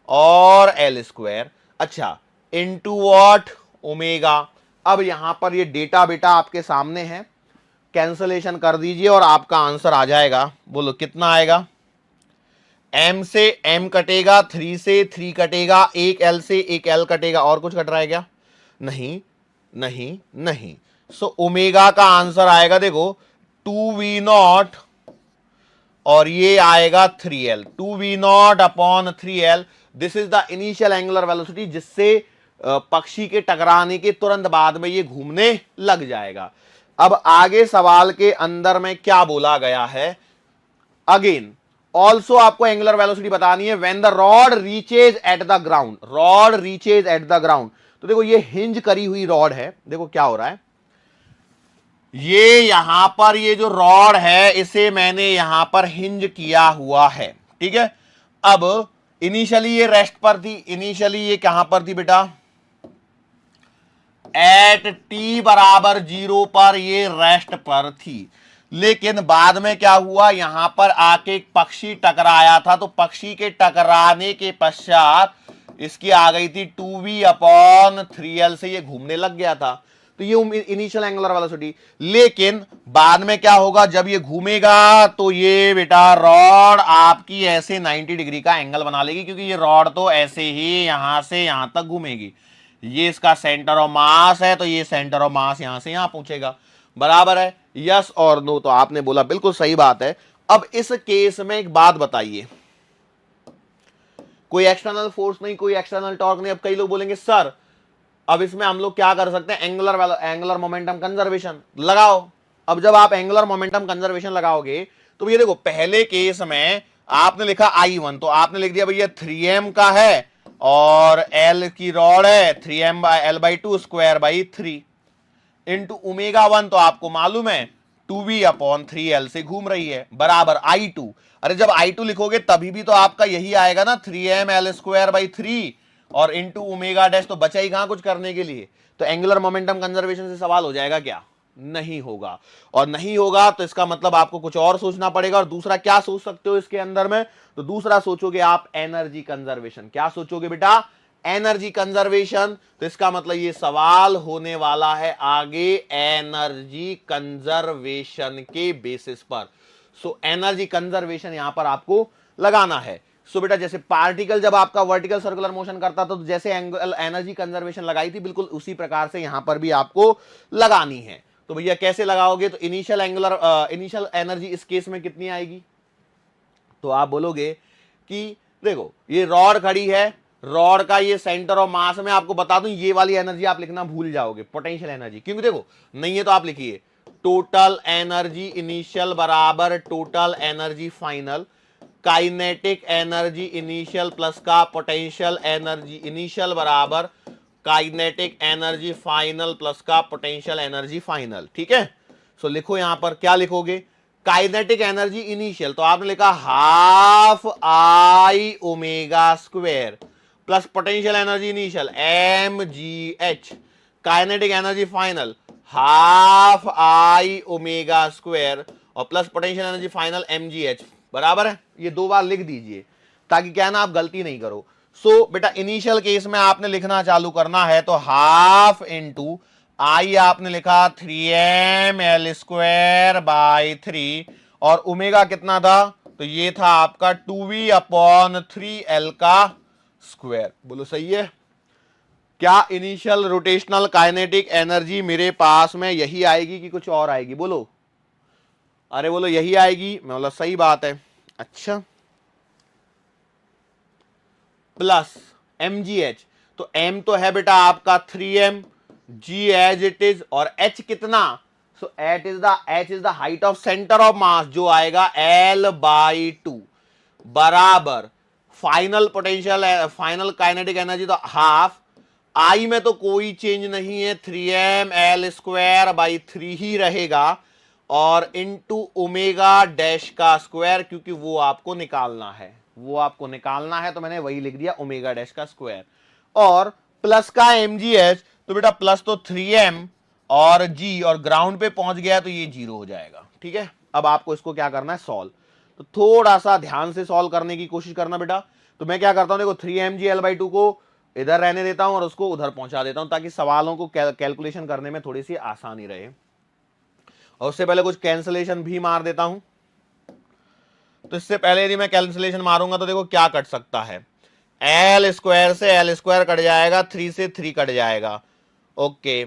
A: और l², अच्छा, इनटू व्हाट? ओमेगा। अब यहां पर ये डेटा बेटा आपके सामने है, कैंसलेशन कर दीजिए और आपका आंसर आ जाएगा। बोलो कितना आएगा? m से m कटेगा, 3 से 3 कटेगा, एक l से एक l कटेगा, और कुछ कट रहा है क्या? नहीं नहीं नहीं। सो ओमेगा का आंसर आएगा देखो 2v0, और ये आएगा 3l, 2v0/3l। This is the initial angular velocity, जिससे पक्षी के टकराने के तुरंत बाद में ये घूमने लग जाएगा। अब आगे सवाल के अंदर में क्या बोला गया है? अगेन ऑल्सो आपको एंगुलर वेलोसिटी बतानी है when the rod reaches at the ground. Rod reaches at the ground, तो देखो ये हिंज करी हुई रॉड है, देखो क्या हो रहा है, ये यहां पर ये जो रॉड है इसे मैंने यहां पर हिंज किया हुआ है, ठीक है। अब इनिशियली ये रेस्ट पर थी, इनिशियली ये कहां पर थी बेटा? एट t=0 पर ये रेस्ट पर थी, लेकिन बाद में क्या हुआ? यहां पर आके एक पक्षी टकराया था, तो पक्षी के टकराने के पश्चात इसकी आ गई थी 2v/3l से ये घूमने लग गया था। तो ये इनिशियल एंगुलर वेलोसिटी। लेकिन बाद में क्या होगा? जब ये घूमेगा तो ये बेटा रॉड आपकी ऐसे 90 डिग्री का एंगल बना लेगी, क्योंकि ये रॉड तो ऐसे ही यहां से यहां तक घूमेगी। ये इसका सेंटर ऑफ मास है, तो ये सेंटर ऑफ मास यहां से यहां पहुंचेगा, बराबर है। यस और नो? तो आपने बोला बिल्कुल सही बात है। अब इस केस में एक बात बताइए, कोई एक्सटर्नल फोर्स नहीं, कोई एक्सटर्नल टॉर्क नहीं। अब कई लोग बोलेंगे सर अब इसमें हम लोग क्या कर सकते हैं, एंगुलर मोमेंटम कंजर्वेशन लगाओ। अब जब आप एंगुलर मोमेंटम कंजर्वेशन लगाओगे तो भैया देखो पहले केस में आपने लिखा I1 तो आपने लिख दिया भैया 3m का है और L की रॉड है 3m/L/2 स्क्वायर बाई 3 इंटू ω1 तो आपको मालूम है 2v/3L से घूम रही है बराबर I2। अरे जब I2 लिखोगे तभी भी तो आपका यही आएगा ना 3mL²/3 और इंटू ओमेगा डैश, तो बचा ही कहां कुछ करने के लिए। तो एंगुलर मोमेंटम कंजर्वेशन से सवाल हो जाएगा क्या, नहीं होगा। और नहीं होगा तो इसका मतलब आपको कुछ और सोचना पड़ेगा। और दूसरा क्या सोच सकते हो इसके अंदर में, तो दूसरा सोचोगे आप एनर्जी कंजर्वेशन। क्या सोचोगे बेटा, एनर्जी कंजर्वेशन। तो इसका मतलब ये सवाल होने वाला है आगे एनर्जी कंजर्वेशन के बेसिस पर। सो एनर्जी कंजर्वेशन यहां पर आपको लगाना है। सो बेटा जैसे पार्टिकल जब आपका वर्टिकल सर्कुलर मोशन करता था तो जैसे एनर्जी कंजर्वेशन लगाई थी बिल्कुल उसी प्रकार से यहां पर भी आपको लगानी है। तो भैया कैसे लगाओगे, तो इनिशियल एनर्जी इस केस में कितनी आएगी, तो आप बोलोगे कि देखो ये रॉड खड़ी है, रॉड का ये सेंटर ऑफ मास में आपको बता दूं ये वाली एनर्जी आप लिखना भूल जाओगे, पोटेंशियल एनर्जी, क्योंकि देखो नहीं है तो आप लिखिए टोटल एनर्जी इनिशियल बराबर total energy final, kinetic energy initial plus का पोटेंशियल एनर्जी इनिशियल बराबर काइनेटिक एनर्जी फाइनल प्लस का पोटेंशियल एनर्जी फाइनल। ठीक है, सो लिखो यहां पर क्या लिखोगे, काइनेटिक एनर्जी इनिशियल तो आपने लिखा half I omega square plus potential energy initial mgh, kinetic energy final half I omega square और plus potential energy final mgh बराबर है। ये दो बार लिख दीजिए ताकि क्या ना आप गलती नहीं करो। सो बेटा इनिशियल केस में आपने लिखना चालू करना है तो हाफ इंटू आई आपने लिखा 3mL² और ओमेगा कितना था, तो ये था आपका 2v/3L का स्क्वायर। बोलो सही है क्या, इनिशियल रोटेशनल काइनेटिक एनर्जी मेरे पास में यही आएगी कि कुछ और आएगी, बोलो, अरे बोलो यही आएगी, मैं बोला सही बात है। अच्छा प्लस mgh, तो m तो है बेटा आपका 3m, g as it is और h कितना, so h is the height of centre of mass जो आएगा L/2 बराबर final potential final kinetic energy तो हाफ, आई में तो कोई चेंज नहीं है 3mL²/3 ही रहेगा और इंटू ओमेगा डैश का स्क्वायर, क्योंकि वो आपको निकालना है, तो मैंने वही लिख दिया ओमेगा डैश का स्क्वायर और प्लस का mgh, तो बेटा प्लस तो 3m और g और ग्राउंड पे पहुंच गया तो ये 0 हो जाएगा। ठीक है, अब आपको इसको क्या करना है, सॉल्व। तो थोड़ा सा ध्यान से सॉल्व करने की कोशिश करना बेटा। तो मैं क्या करता हूं, देखो 3mgL/2 को इधर रहने देता हूं और उसको उधर पहुंचा देता हूं ताकि सवालों को कैलकुलेशन करने में थोड़ी सी आसानी रहे। और उससे पहले कुछ कैंसलेशन भी मार देता हूं। तो इससे पहले यदि मैं कैंसलेशन मारूंगा तो देखो क्या कट सकता है, L² से L² कट जाएगा, 3 से 3 कट जाएगा। ओके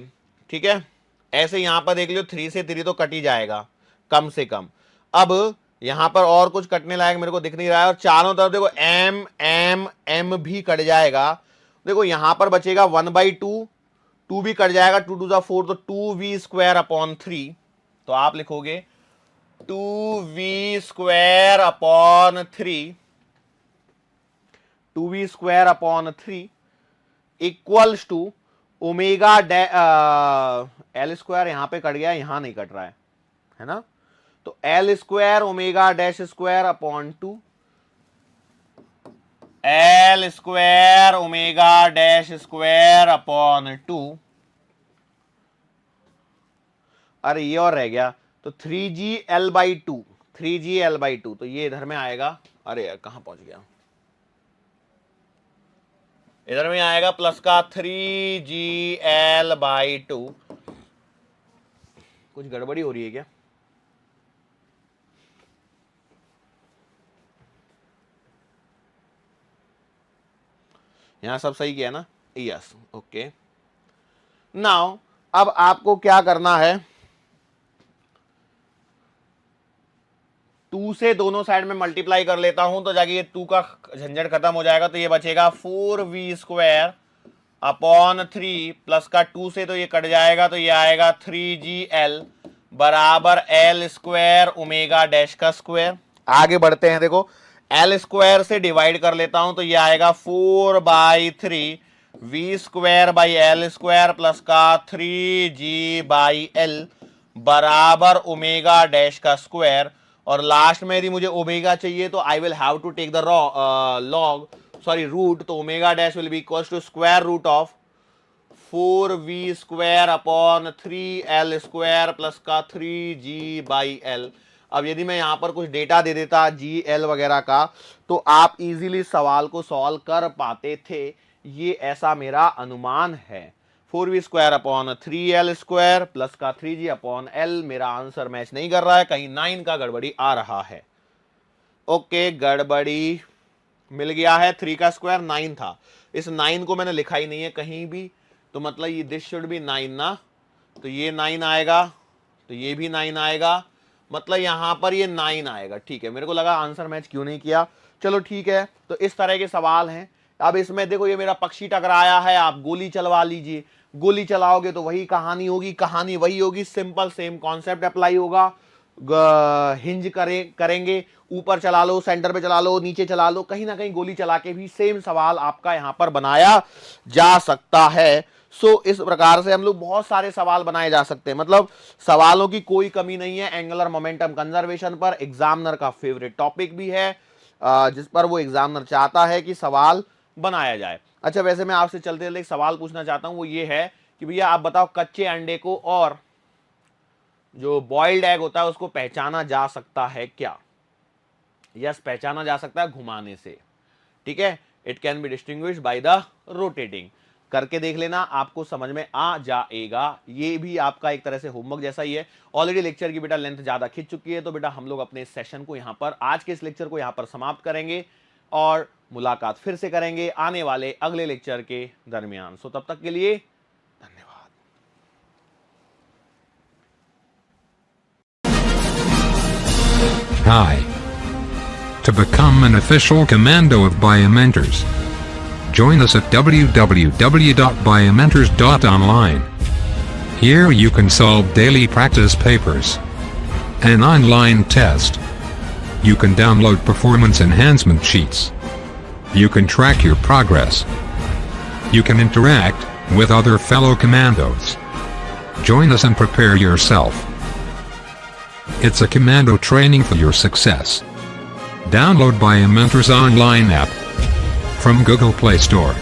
A: ठीक है, ऐसे यहां पर देख लियो 3 से 3 तो कट ही जाएगा कम से कम। अब यहां पर और कुछ कटने लायक मेरे को दिख नहीं रहा है और चारों तरफ देखो m m m भी कट जाएगा। देखो यहां पर बचेगा 1/2, 2 भी कट जाएगा, 2 2 4 तो 2v²/3, तो आप लिखोगे 2v²/3 2v²/3 equals to omega L² यहां पे कट गया, यहां नहीं कट रहा है ना, तो L² omega dash square L² omega dash square, अरे ये और रह गया तो 3gL/2 तो ये इधर में आएगा, अरे यार कहां पहुंच गया, इधर में आएगा प्लस का 3gL/2। कुछ गड़बड़ी हो रही है क्या, यहां सब सही किया ना, यस ओके। नाउ अब आपको क्या करना है, 2 से दोनों साइड में मल्टीप्लाई कर लेता हूं तो जाके ये 2 का झंझट खत्म हो जाएगा, तो ये बचेगा 4v² अपॉन 3 प्लस का 2 से तो ये कट जाएगा, तो ये आएगा 3gl बराबर l² ओमेगा डैश का स्क्वायर। आगे बढ़ते हैं, देखो l² से डिवाइड कर लेता हूं तो ये आएगा 4/3 v²/l² प्लस का 3g/l बराबर ओमेगा डैश का स्क्वायर। और लास्ट में यदि मुझे ओमेगा चाहिए तो I will have to take the root, तो omega dash will be equal to square root of 4v² upon 3l² plus का 3g/l। अब यदि मैं यहां पर कुछ डेटा दे देता gl वगैरह का तो आप इजीली सवाल को सॉल्व कर पाते थे, ये ऐसा मेरा अनुमान है। 4v² अपॉन 3l² प्लस का 3g अपॉन l, मेरा आंसर मैच नहीं कर रहा है, कहीं 9 का गड़बड़ी आ रहा है। ओके, गड़बड़ी मिल गया है, 3 का स्क्वायर 9 था, इस 9 को मैंने लिखा ही नहीं है कहीं भी, तो मतलब ये दिस शुड बी 9 ना, तो ये 9 आएगा, तो ये भी 9 आएगा, मतलब यहां पर ये 9 आएगा। ठीक है, मेरे को लगा आंसर मैच क्यों नहीं किया, चलो ठीक है। तो इस तरह के सवाल हैं। अब इसमें देखो ये मेरा पक्षी टकराया है, आप गोली चलवा लीजिए, गोली चलाओगे तो वही कहानी होगी, कहानी वही होगी, सिंपल सेम कॉन्सेप्ट अप्लाई होगा। हिंज करेंगे, ऊपर चला लो, सेंटर पे चला लो, नीचे चला लो, कहीं ना कहीं गोली चला के भी सेम सवाल आपका यहां पर बनाया जा सकता है। सो इस प्रकार से हम लोग बहुत सारे सवाल बनाए जा सकते हैं, मतलब सवालों की कोई कमी नहीं है। एंगुलर मोमेंटम कंजर्वेशन पर एग्जामिनर का फेवरेट टॉपिक भी है, जिस पर वो एग्जामिनर चाहता है कि सवाल बनाया जाए। अच्छा, वैसे मैं आपसे चलते चलते एक सवाल पूछना चाहता हूं, वो ये है कि भैया आप बताओ कच्चे अंडे को और जो बॉइल्ड एग होता है उसको पहचाना जा सकता है क्या? यस, पहचाना जा सकता है घुमाने से। ठीक है, it can be distinguished by the rotating. करके देख लेना, आपको समझ में आ जाएगा। ये भी आपका एक तरह से होमवर्क जैसा ही है। ऑलरेडी लेक्चर की बेटा लेंथ ज्यादा खिंच चुकी है, तो बेटा हम लोग अपने सेशन को यहां पर, आज के इस लेक्चर को यहां पर समाप्त करेंगे और मुलाकात फिर से करेंगे आने वाले अगले लेक्चर के दरमियान। सो तब तक के लिए धन्यवाद।
B: Hi. To become an official commando of Biomentors, join us at www.biomentors.online. Here you can solve daily practice papers, an online test. You can download performance enhancement sheets. You can track your progress. You can interact with other fellow commandos. Join us and prepare yourself. It's a commando training for your success. Download Biomentors online app from Google Play Store.